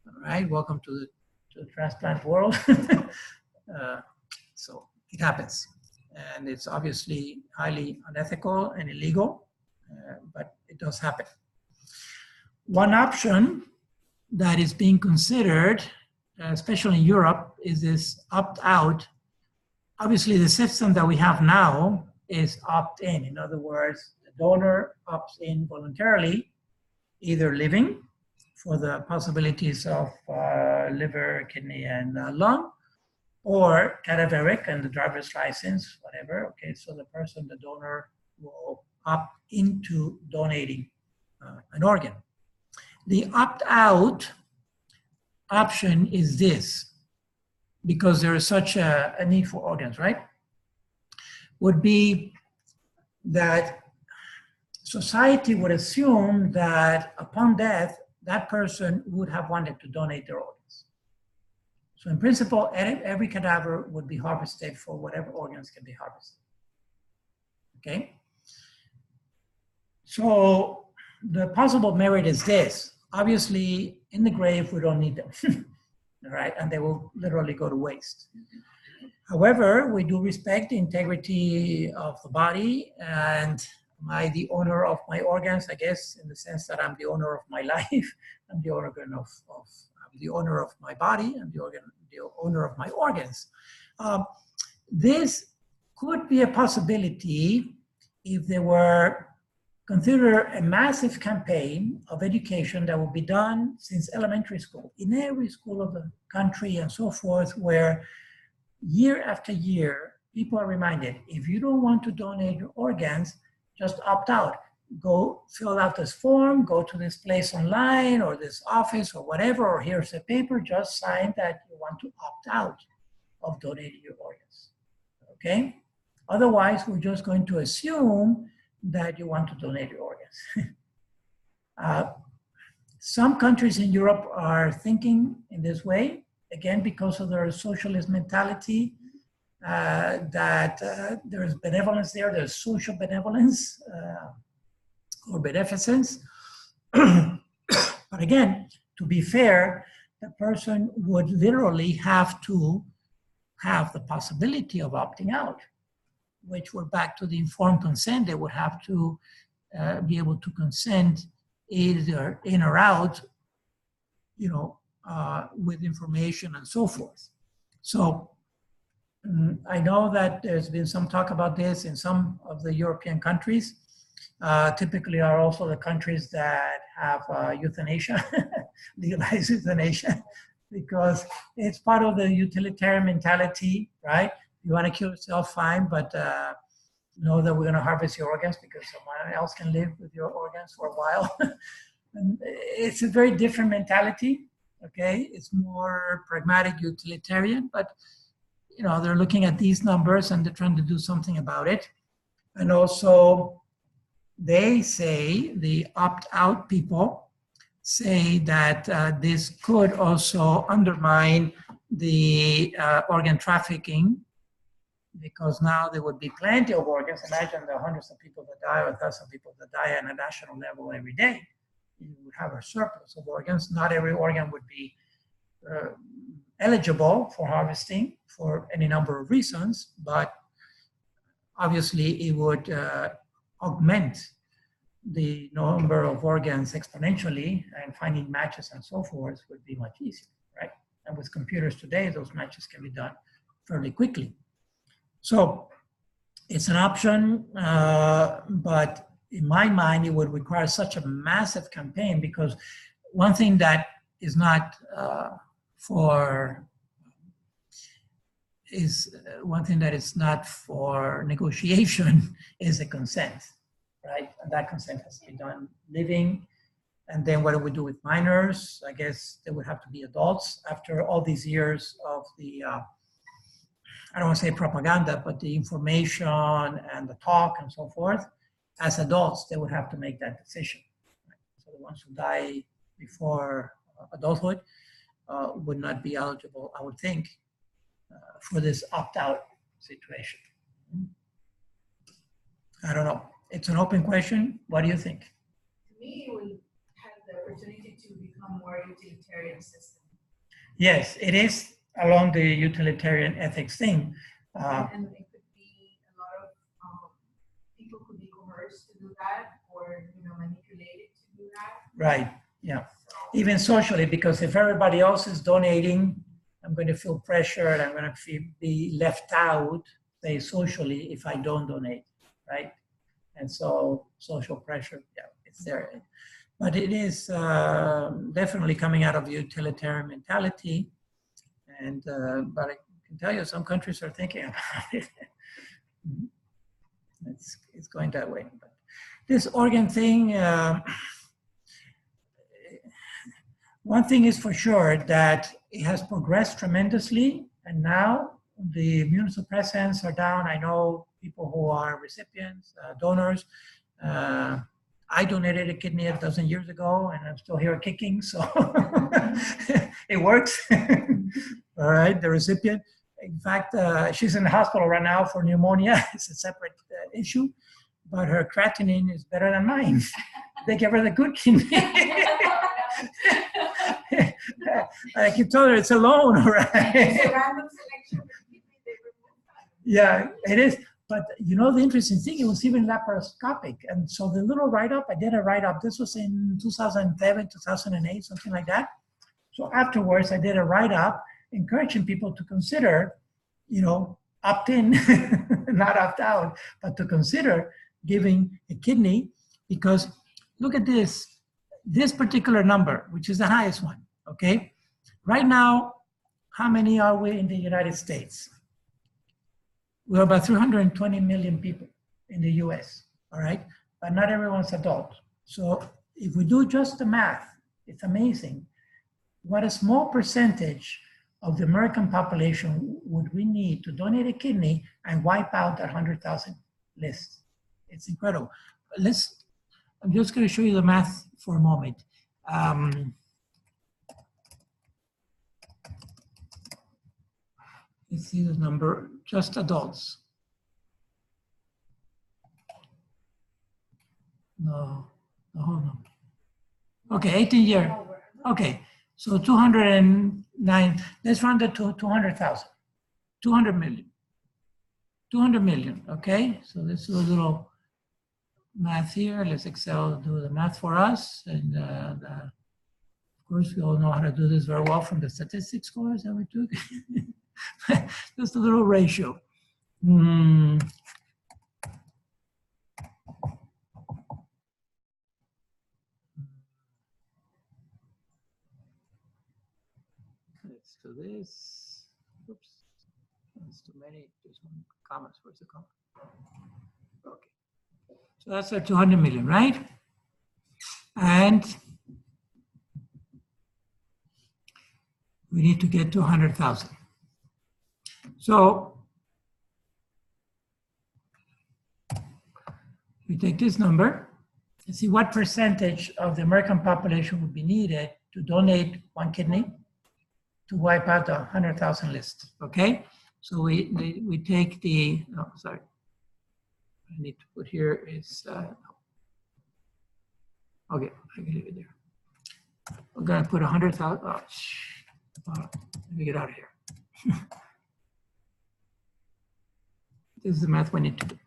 All right, welcome to the transplant world. So it happens. And it's obviously highly unethical and illegal, but it does happen. One option that is being considered, especially in Europe, is this opt-out. Obviously, the system that we have now is opt-in. In other words, the donor opts in voluntarily, either living for the possibilities of liver, kidney, and lung, or cadaveric and the driver's license, whatever. Okay, so the person, the donor, will opt into donating an organ. The opt-out option is this, because there is such a need for organs, right? Would be that society would assume that upon death, that person would have wanted to donate their organs. So in principle, every cadaver would be harvested for whatever organs can be harvested, okay? So the possible merit is this. Obviously, in the grave, we don't need them, all right? And they will literally go to waste. However, we do respect the integrity of the body, and am I the owner of my organs? I guess in the sense that I'm the owner of my life, I'm the owner I'm the owner of my body, I'm the owner of my organs. This could be a possibility if there were consider a massive campaign of education that will be done since elementary school, in every school of the country and so forth, where year after year, people are reminded, if you don't want to donate your organs, just opt out. Go fill out this form, go to this place online or this office or whatever, or here's a paper, just sign that you want to opt out of donating your organs, okay? Otherwise, we're just going to assume that you want to donate your organs. Some countries in Europe are thinking in this way, again, because of their socialist mentality, that there's benevolence there, there's social benevolence or beneficence. But again, to be fair, the person would literally have to have the possibility of opting out, which we're back to the informed consent. They would have to be able to consent either in or out, you know, with information and so forth. So I know that there's been some talk about this in some of the European countries. Typically are also the countries that have euthanasia, legalized euthanasia, because it's part of the utilitarian mentality, right? You want to kill yourself, fine, but know that we're going to harvest your organs because someone else can live with your organs for a while. And it's a very different mentality, okay? It's more pragmatic, utilitarian, but you know, they're looking at these numbers and they're trying to do something about it. And also, they say, the opt-out people say that this could also undermine the organ trafficking, because now there would be plenty of organs. Imagine the hundreds of people that die or thousands of people that die on a national level every day. You would have a surplus of organs. Not every organ would be eligible for harvesting for any number of reasons, but obviously it would augment the number of organs exponentially, and finding matches and so forth would be much easier, right? And with computers today, those matches can be done fairly quickly. So it's an option, but in my mind, it would require such a massive campaign, because one thing that is not for negotiation is a consent, right? And that consent has to be done living. And then what do we do with minors? I guess they would have to be adults after all these years of the, I don't want to say propaganda, but the information and the talk and so forth. As adults, they would have to make that decision. Right? So the ones who die before adulthood would not be eligible, I would think, for this opt-out situation. I don't know. It's an open question. What do you think? To me, it would have the opportunity to become more utilitarian system. Yes, it is along the utilitarian ethics thing. And it could be a lot of people could be coerced to do that, or manipulated to do that. Right. Yeah. So, even socially, because if everybody else is donating, I'm going to feel pressure and I'm going to be left out, say socially, if I don't donate, right? And so social pressure, yeah, it's there. But it is definitely coming out of the utilitarian mentality. And but I can tell you, some countries are thinking about it. It's going that way. But this organ thing, one thing is for sure, that it has progressed tremendously, and now the immunosuppressants are down. I know people who are recipients, donors. I donated a kidney a dozen years ago, and I'm still here kicking, so it works. All right, the recipient. In fact, she's in the hospital right now for pneumonia. It's a separate issue, but her creatinine is better than mine. They gave her the good kidney. I keep telling her it's a loan, right? it's a random selection. Yeah, it is. But the interesting thing, it was even laparoscopic. And so the little write-up, I did a write-up. This was in 2007, 2008, something like that. So afterwards, I did a write-up encouraging people to consider, opt in, not opt out, but to consider giving a kidney, because look at this particular number, which is the highest one, okay? Right now, how many are we in the United States? We're about 320 million people in the US, all right? But not everyone's adult. So if we do just the math, it's amazing what a small percentage of the American population would we need to donate a kidney and wipe out that 100,000 list. It's incredible. I'm just going to show you the math for a moment. Let's see the number, just adults. No. Okay, 18 years. Okay, so 209, let's round it to 200,000. 200 million. 200 million, okay? So let's do a little math here. Let's Excel do the math for us. And of course, we all know how to do this very well from the statistics course that we took. Just a little ratio. Let's do this. Oops, that's too many. There's one comma. Where's the comma? Okay. So that's our 200 million, right? And we need to get to 100,000. So we take this number, Let's see what percentage of the American population would be needed to donate one kidney to wipe out the 100,000 list, okay? So we take the, oh, sorry. I need to put here is, okay, I can leave it there. We're gonna put 100,000, oh, let me get out of here. This is the math we need to do.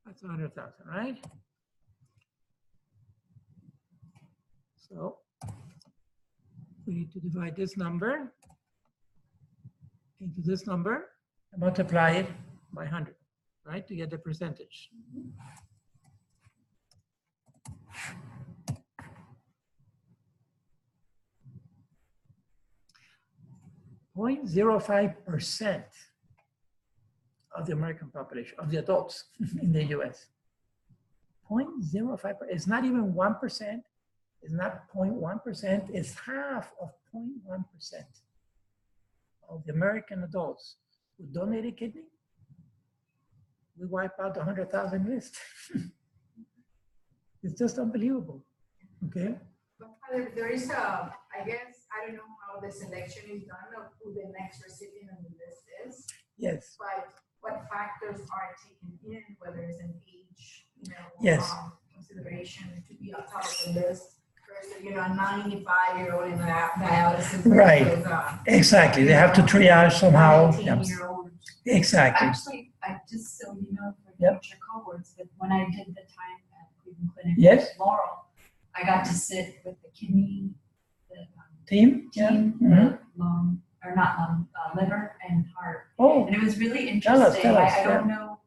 That's 100,000, right? So we need to divide this number into this number and multiply it by 100, right, to get the percentage. 0.05% of the American population, of the adults in the US. 0.05%, it's not even 1%, it's not 0.1%, it's half of 0.1% of the American adults who donate a kidney. We wipe out the 100,000 list. It's just unbelievable, okay? But Father, there is a, I guess, I don't know how the selection is done of who the next recipient on the list is. Yes. But what factors are taken in, whether it's an age, yes. Consideration to be on top of the list versus, a 95-year-old in dialysis. Right. Versus, exactly. They have to triage somehow. 19-year-old. Exactly. Actually, just so you know, for Yep. future cohorts, but when I did the time at Cleveland Clinic Yes. with Laurel, I got to sit with the kidney, the Team? team, Yeah. the lung, or not lung, liver and heart. Oh, And it was really Tell us, interesting. tell us, I don't know,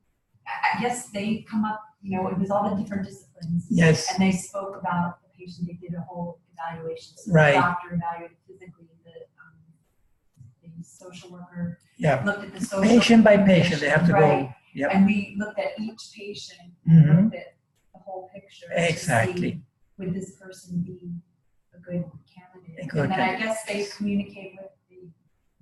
I guess they come up, it was all the different disciplines. yes. And they spoke about the patient, they did a whole evaluation. So Right. the doctor evaluated physically, the social worker Yeah. looked at the social Patient by patient, they have to right. go. Yep. And we looked at each patient and Mhm. looked at the whole picture. To Exactly. see, would this person be a good candidate? A good and then candidate. I guess they communicate with the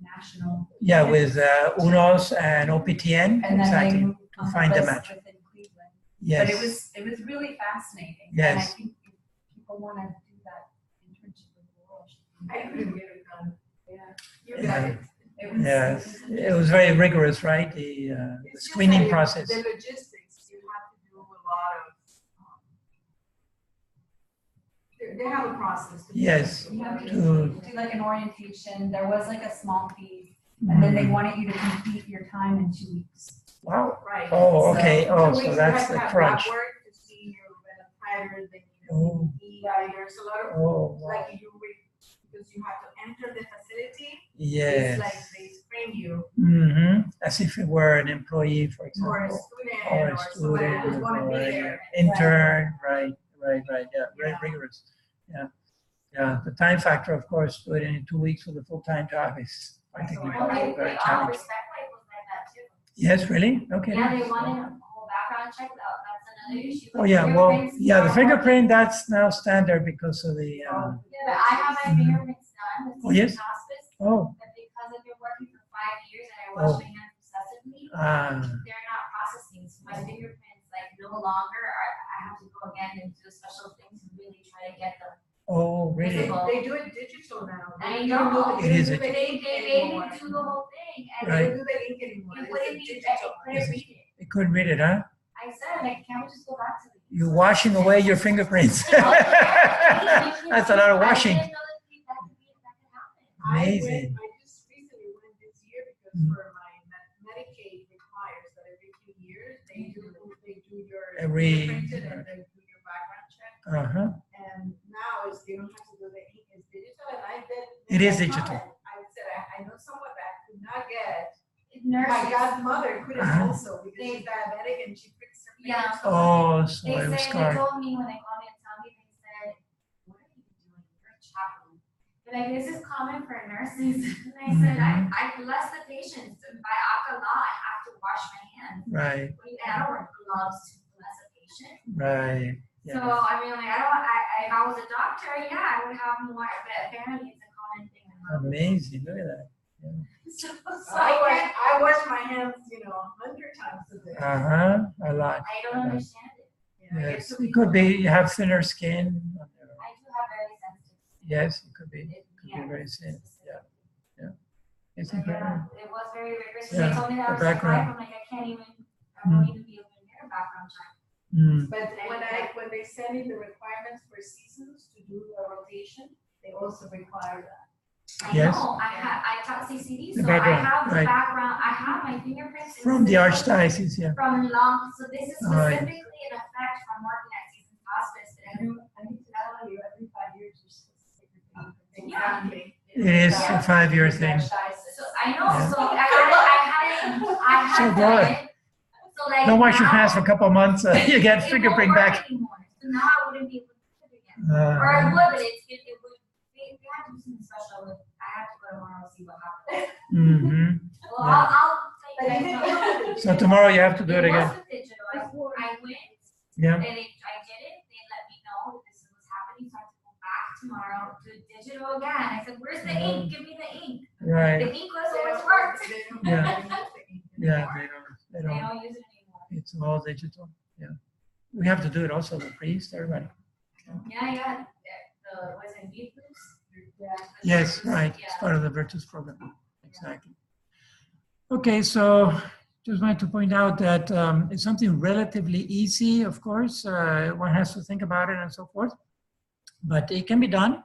national. Yeah, with UNOS and OPTN. And then exactly. they moved To on the find the list match. within Cleveland. Yes. But it was really fascinating. Yes. And I think if people want to do that internship with Laurel. I couldn't get it done. Yeah. You Yeah. got it. It was, Yes. It interesting. was very rigorous, right? The It's just screening that process. The logistics, you have to do a lot of, they have a process. Yes. You have to To- do like an orientation. There was like a small fee, and then they wanted you to complete your time in 2 weeks. Wow. Right. Oh, So, okay. Oh, 2 so weeks, that's you the have to crunch. have lab work to see your titer, then Oh. there's a lot of, Oh, wow. like because you have to enter the facility. Yes. It's like they screen you, Mm-hmm. As if it were an employee, for example. or a student, Or a or somebody who's student, going to be or there. an intern, right. Yeah, very Yeah. rigorous. Yeah. The time factor, of course, doing it in 2 weeks with a full-time job is practically Well, very They challenging. respect like was like that too. Yes, really? Okay. Yeah, they wanted a whole background check. That's another issue. Oh, yeah. Well, yeah. The fingerprint, that's now standard because of the. Yeah, but I have my fingerprints done with Oh, yes? hospice, Oh. but because I've been working for 5 years and I Oh. wash my hands obsessively, Ah. they're not processing. So my fingerprints like no longer are, I have to go again and do special things to really try to get them. Oh, really? Visible. They do it digital now. I They know. don't do It is the They link made anymore. me do the whole thing and Right. They don't do the link anymore. it It's wouldn't be, digital. I couldn't read it. They couldn't read it, huh? I said, like, can't we just go back to the. You're washing away your fingerprints. That's a lot of washing. I didn't know that could happen. Amazing. I just recently went this year because Mhm. for my Medicaid requires that every 2 years they do your Every- fingerprinted and they do your background check. Uh-huh. And now they don't have to do the ink, it's digital, and I did. It is I digital. said, I know someone that could not get, Nurses. my godmother couldn't Uh-huh. also because she's diabetic and she fixed her Yeah. fingers. Oh, so They it was said, they scarred. told me when they called me and told me, they said, what are you doing? You're a chaplain. They're like, this is common for nurses. And I said, I bless the patients. By ACA law, I have to wash my hands. Right, And I don't wear gloves to bless a patient. right. So, Yeah. I mean, like, if I was a doctor, yeah, I would have more, but apparently it's a common thing. Amazing. Look at that. Yeah. So I wash my hands, 100 times a day. A lot. I don't understand it. Yes, it could be you have thinner skin. I do have very sensitive. Yes, it could be very thin. Yeah. It's important. It was very rigorous. Yeah, They told me that I the was survived. background. I'm like, I won't even be able to get a background check. But when they send me the requirements for seasons to do the rotation, they also require that. Yes. I know. I taught CCD, The so background, I have the right. background. I have my fingerprints From the archdiocese, yeah. from long. So this is Oh, yeah. specifically an effect from working at Seasons Hospice. And I need to tell you, every 5 years you're supposed to take your fingerprints. Yeah. It is a 5-year thing. so I know. Yeah. So I had So done good. it. So like Don't wash your now, hands for a couple of months. You get it fingerprint won't work back. anymore. So now I wouldn't be able to do it again. Or I would, but it would. They had to do something special. I have to go tomorrow and see what happens. Well, Yeah. I'll take it. So tomorrow you have to do it It again. wasn't digital. I went Yeah. and I did it. They let me know that this was happening, so I have to go back tomorrow to digital again. I said, "Where's the ink? Give me the ink." Right. The ink was always worked. Yeah. Yeah, They don't use it anymore. It's all digital. Yeah. We have to do it also, the priest, everybody. Yeah. Was it Beatles? Yes, right. It's Yeah. part of the Virtus program. Exactly. Okay, so just wanted to point out that it's something relatively easy, of course. One has to think about it and so forth. But it can be done,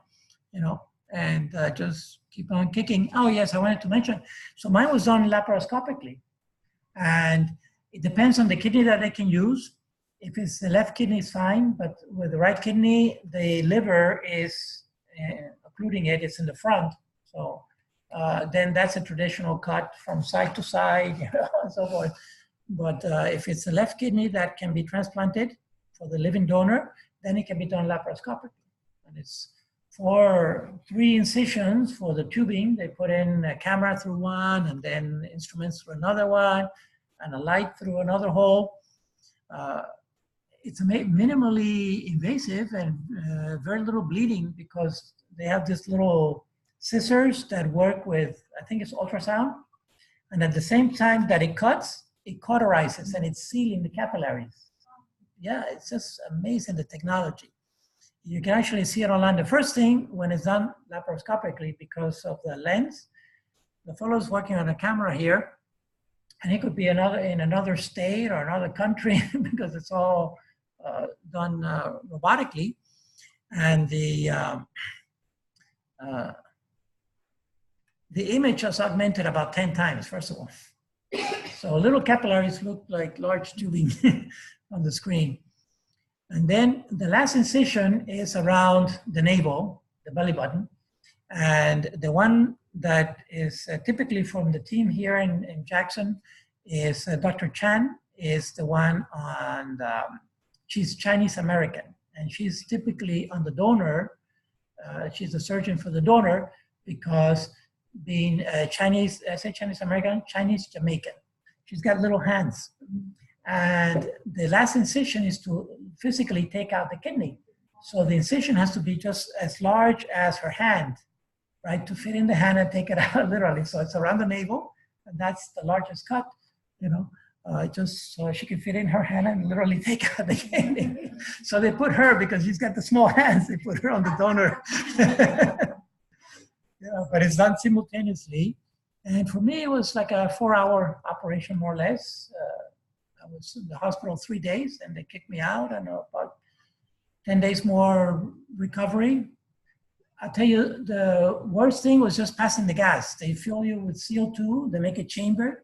and just keep on kicking. Oh, yes, I wanted to mention. So mine was done laparoscopically. And it depends on the kidney that they can use. If it's the left kidney, it's fine. But with the right kidney, the liver is occluding it. It's in the front. So then that's a traditional cut from side to side, and so forth. But if it's the left kidney that can be transplanted for the living donor, then it can be done laparoscopically. And it's 3 incisions for the tubing. They put in a camera through one, and then instruments through another one, and a light through another hole. It's minimally invasive and very little bleeding because they have this little scissors that work with, I think it's ultrasound. And at the same time that it cuts, it cauterizes and it's sealing the capillaries. Yeah, it's just amazing, the technology. You can actually see it online. The first thing when it's done laparoscopically, because of the lens, the fellow's working on a camera here, and it could be in another state or another country because it's all done robotically. And the image is augmented about 10 times, first of all. So little capillaries look like large tubing on the screen. And then the last incision is around the navel, the belly button. And the one that is typically from the team here in Jackson is Dr. Chan, is the one on she's Chinese American. And she's typically on the donor. She's a surgeon for the donor because being Chinese, I say Chinese American, Chinese Jamaican. She's got little hands. And the last incision is to physically take out the kidney. So the incision has to be just as large as her hand, right? To fit in the hand and take it out literally. So it's around the navel, and that's the largest cut, just so she can fit in her hand and literally take out the kidney. So they put her, because she's got the small hands, they put her on the donor. Yeah, but it's done simultaneously. And for me, it was like a 4-hour operation, more or less. I was in the hospital 3 days, and they kicked me out, and about 10 days more recovery. I'll tell you, the worst thing was just passing the gas. They fill you with CO2. They make a chamber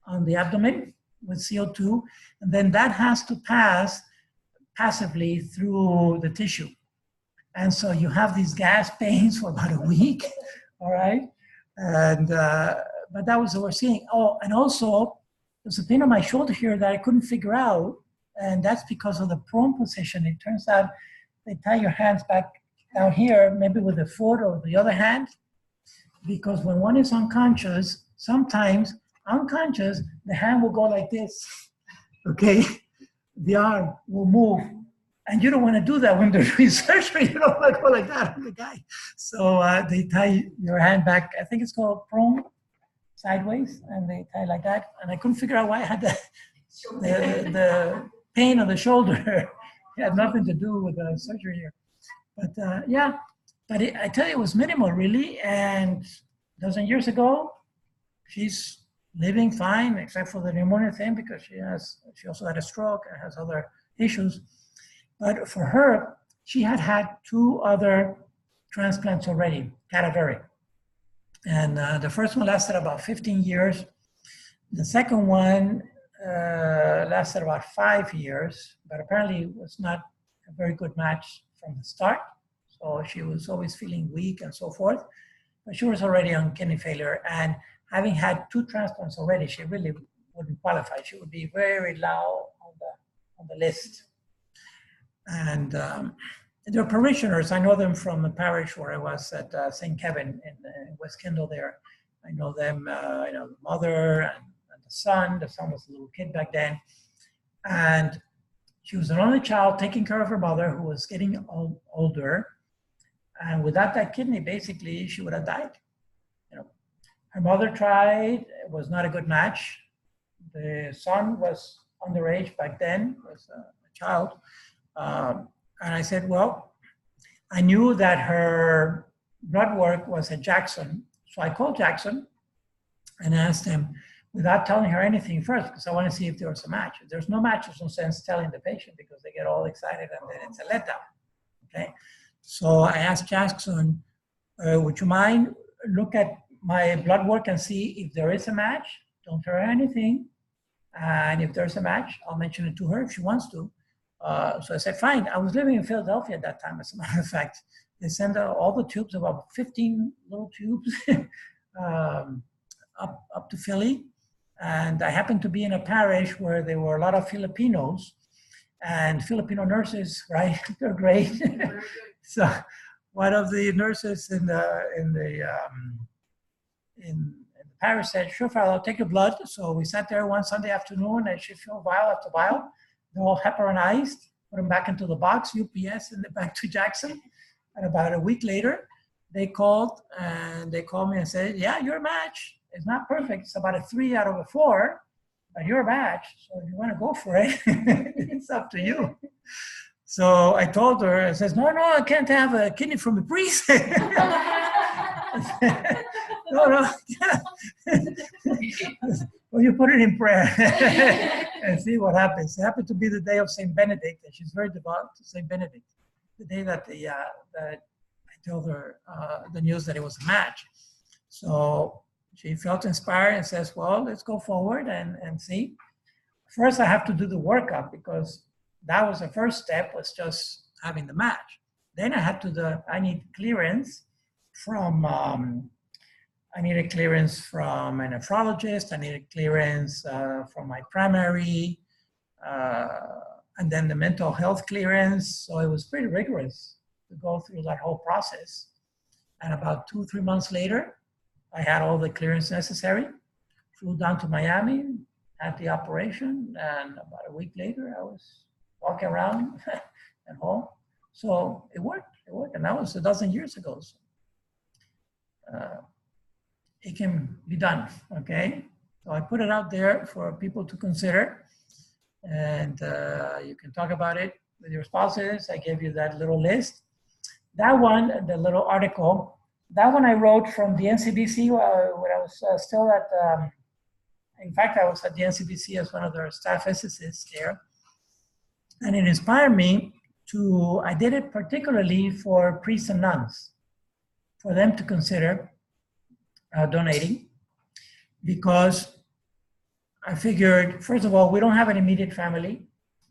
on the abdomen with CO2, and then that has to pass passively through the tissue. And so you have these gas pains for about a week, all right? And, but that was the worst thing. Oh, and also, there's a pain on my shoulder here that I couldn't figure out, and that's because of the prone position. It turns out they tie your hands back down here, maybe with the foot or the other hand, because when one is unconscious, sometimes unconscious, the hand will go like this, okay? The arm will move. And you don't want to do that when they're doing surgery. You don't want to go like that on the guy. So they tie your hand back. I think it's called prone sideways, and they tie like that. And I couldn't figure out why I had the pain on the shoulder. It had nothing to do with the surgery here. But yeah, but I tell you, it was minimal really. And a dozen years ago, she's living fine, except for the pneumonia thing, because she also had a stroke and has other issues. But for her, she had 2 other transplants already, cadaveric. And the first one lasted about 15 years. The second one lasted about 5 years, but apparently was not a very good match from the start. So she was always feeling weak and so forth. But she was already on kidney failure, and having had 2 transplants already, she really wouldn't qualify. She would be very low on the list. And they're parishioners. I know them from the parish where I was at St. Kevin in West Kendall there. I know them, I know the mother and the son. The son was a little kid back then. And she was an only child taking care of her mother, who was getting older. And without that kidney, basically, she would have died. You know, her mother tried. It was not a good match. The son was underage back then, was a child. And I said, well, I knew that her blood work was at Jackson. So I called Jackson and asked him, without telling her anything first, because I want to see if there was a match. If there's no match, there's no sense telling the patient, because they get all excited and then it's a letdown. Okay. So I asked Jackson, would you mind look at my blood work and see if there is a match? Don't tell her anything. And if there's a match, I'll mention it to her if she wants to. So I said, fine. I was living in Philadelphia at that time, as a matter of fact. They sent all the tubes, about 15 little tubes, up to Philly. And I happened to be in a parish where there were a lot of Filipinos, and Filipino nurses, right? They're great. So one of the nurses in the parish said, sure, Father, I'll take your blood. So we sat there one Sunday afternoon, and she filled vial after vial. They're all heparinized, put them back into the box, UPS, and back to Jackson. And about a week later, they called me and said, yeah, you're a match. It's not perfect. It's about a 3 out of a 4, but you're a match. So if you want to go for it, it's up to you. So I told her, I says, no, I can't have a kidney from a priest. No. Well, you put it in prayer and see what happens. It happened to be the day of St. Benedict, and she's very devout to St. Benedict. The day that that I told her the news that it was a match. So she felt inspired and says, well, let's go forward and see. First, I have to do the workup, because that was the first step, was just having the match. Then I need clearance from, I needed clearance from a nephrologist. I needed clearance from my primary, and then the mental health clearance. So it was pretty rigorous to go through that whole process. And about 2-3 months later, I had all the clearance necessary, flew down to Miami, had the operation, and about a week later, I was walking around at home. So it worked, and that was a dozen years ago. So, it can be done, okay? So I put it out there for people to consider, and you can talk about it with your spouses. I gave you that little list. That one, the little article, that one I wrote from the NCBC when I was still at, in fact, I was at the NCBC as one of their staff physicists there. And it inspired me I did it particularly for priests and nuns, for them to consider donating, because I figured, first of all, we don't have an immediate family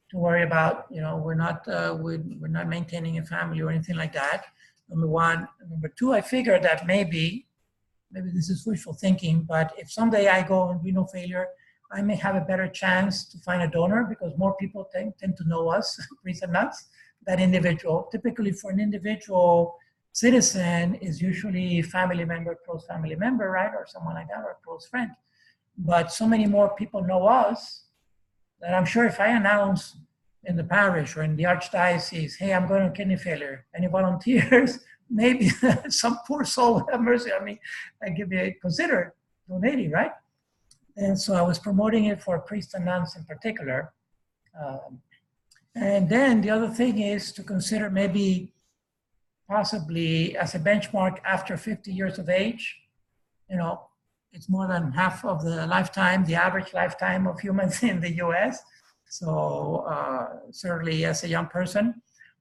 to worry about. You know, we're not maintaining a family or anything like that. Number one. Number two, I figured that maybe this is wishful thinking, but if someday I go in renal failure, I may have a better chance to find a donor, because more people tend to know us, priests and nuns, that individual. Typically for an individual, citizen is usually family member, close family member, right? Or someone like that, or a close friend. But so many more people know us that I'm sure if I announce in the parish or in the archdiocese, hey, I'm going to kidney failure, any volunteers? Maybe some poor soul will have mercy on me and consider donating, right? And so I was promoting it for priests and nuns in particular. And then the other thing is to consider maybe possibly as a benchmark after 50 years of age. You know, it's more than half of the lifetime, the average lifetime of humans in the US. So certainly as a young person.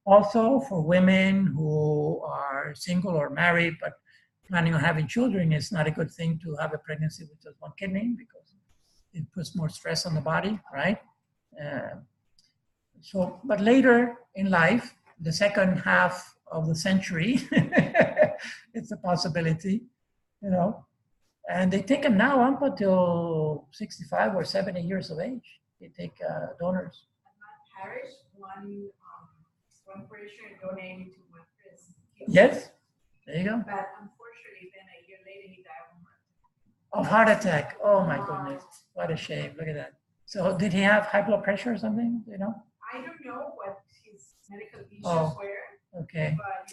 Also for women who are single or married, but planning on having children, it's not a good thing to have a pregnancy with just one kidney because it puts more stress on the body, right? But later in life, the second half of the century, it's a possibility, you know. And they take them now up until 65 or 70 years of age. They take donors. At my parish, one parishioner donated to one priest. Yes, there you go. But unfortunately, then a year later, he died Of heart attack. Oh my goodness, what a shame. Look at that. So did he have high blood pressure or something, you know? I don't know what his medical issues Oh. were, Okay. but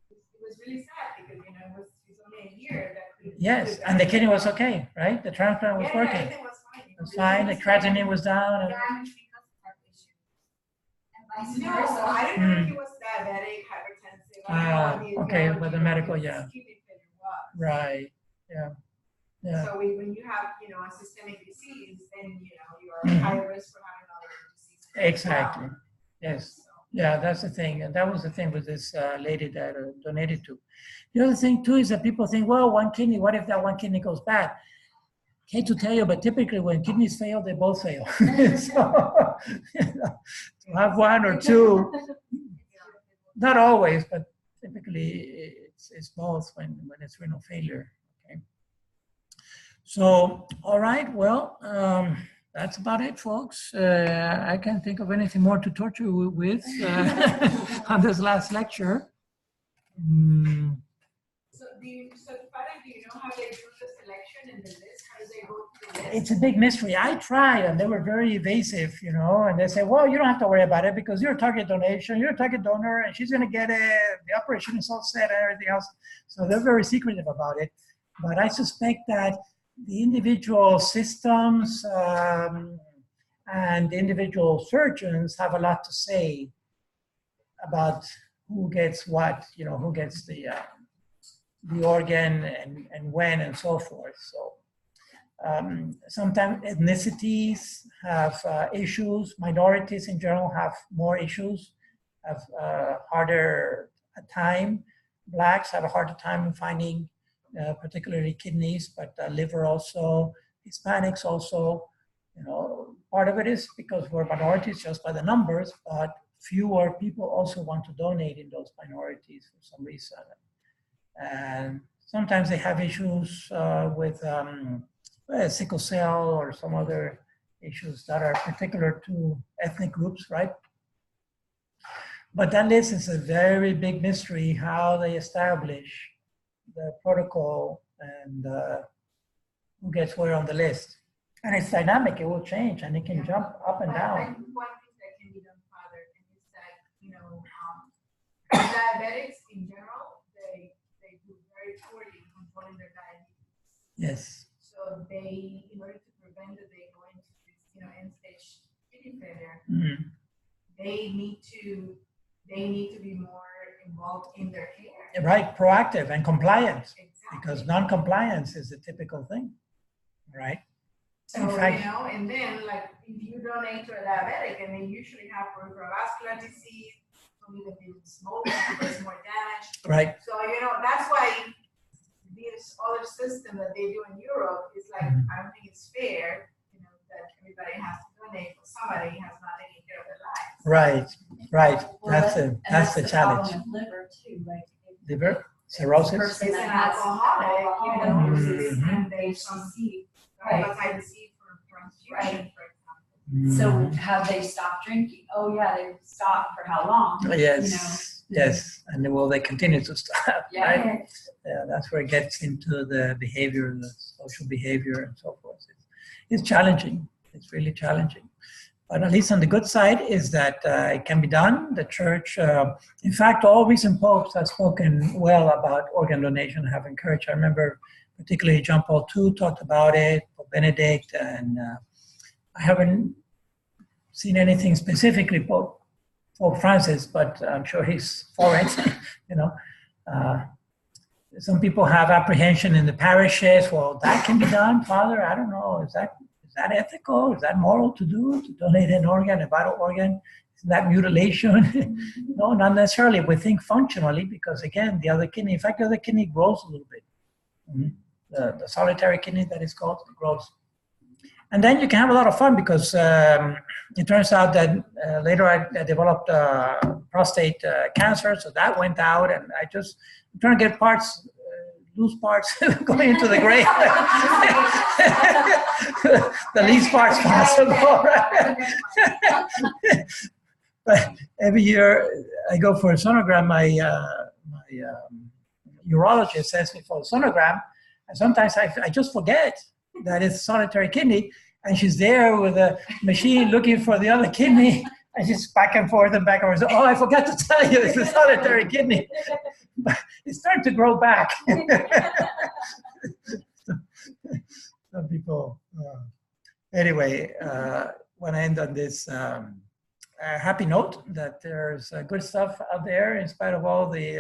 it was really sad because it was only a year that. Yes, and the kidney was okay, right? The transplant was working. Everything was fine. It was fine. The creatinine was down. And, Damage because of heart issue. And vice No, versa. I don't know if he was diabetic, hypertensive. I don't know what the okay, etiology but the of medical, his yeah. kidney failure was. right. Yeah. Yeah. So when you have, a systemic disease, then, you're Mhm. high risk for having other diseases. Exactly. Yes. So, Yeah, that's the thing. And that was the thing with this lady that donated to. The other thing too is that people think, well, one kidney, what if that one kidney goes bad? Hate to tell you, but typically when kidneys fail, they both fail. So, to have one or two, not always, but typically it's both when it's renal failure. Okay. So, all right, well, that's about it, folks. I can't think of anything more to torture you with on this last lecture. So Father, do you know how they do the selection and the list? How do they go through the list? It's a big mystery. I tried, and they were very evasive, and they say, well, you don't have to worry about it because you're a target donation, you're a target donor, and she's going to get it. The operation is all set and everything else. So they're very secretive about it. But I suspect that the individual systems and the individual surgeons have a lot to say about who gets what, who gets the organ and when and so forth. So sometimes ethnicities have issues. Minorities in general have more issues, have harder time. Blacks have a harder time in finding particularly kidneys, but liver also. Hispanics also. Part of it is because we're minorities just by the numbers, but fewer people also want to donate in those minorities for some reason. And sometimes they have issues with sickle cell or some other issues that are particular to ethnic groups, right? But that list is a very big mystery, how they establish the protocol and who gets where on the list. And it's dynamic, it will change, and it can jump up and down. One thing that can be done, Father, is that, diabetics in general, they do very poorly in controlling their diabetes. Yes. So they, in order to prevent that they go into this, end-stage kidney failure, they need to be more involved in their care. Right, proactive and compliant, Exactly. because non-compliance is a typical thing, right? So, in fact, and then if you donate to a diabetic, and they usually have peripheral vascular disease, maybe they smoke, there's more damage. right. So, that's why this other system that they do in Europe is I don't think it's fair, that everybody has to donate, but somebody has not taken care of their lives. Right. Well, That's the challenge. problem with liver too, like. Liver, cirrhosis. Person It's that an has alcoholic, Mhm. and they some Right. hepatitis C for transfusion, Right. for example. So have they stopped drinking? Oh yeah, they stopped for how long? Yes. And will they continue to stop? Yeah. Right? Yeah, that's where it gets into the behavior, the social behavior and so forth. It's challenging. It's really challenging. But at least on the good side is that it can be done. The church, in fact, all recent popes have spoken well about organ donation, have encouraged. I remember particularly John Paul II talked about it, Pope Benedict, and I haven't seen anything specifically Pope Francis, but I'm sure he's for it. You know, some people have apprehension in the parishes. Well, that can be done, Father. I don't know. Is that ethical? Is that moral to do, to donate an organ, a vital organ? Is that mutilation? No, not necessarily. We think functionally because, again, the other kidney, in fact, the other kidney grows a little bit. The solitary kidney that is called, grows. And then you can have a lot of fun because it turns out that later I developed prostate cancer, so that went out, and I'm trying to get loose parts going into the grave. The least parts possible. Right? But every year I go for a sonogram. My urologist sends me for a sonogram, and sometimes I just forget that it's solitary kidney, and she's there with a machine looking for the other kidney, and she's back and forth and back and forth. Oh, I forgot to tell you, it's a solitary kidney. But it's starting to grow back. Some people. Anyway, want to end on this happy note that there's good stuff out there in spite of all the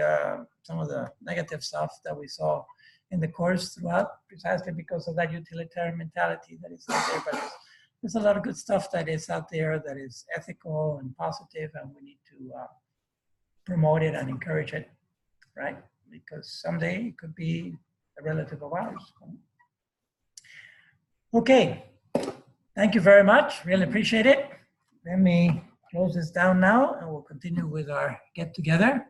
some of the negative stuff that we saw in the course throughout, precisely because of that utilitarian mentality that is out there. But there's a lot of good stuff that is out there that is ethical and positive, and we need to promote it and encourage it, right? Because someday it could be a relative of ours. Okay, thank you very much. Really appreciate it. Let me close this down now, and we'll continue with our get together.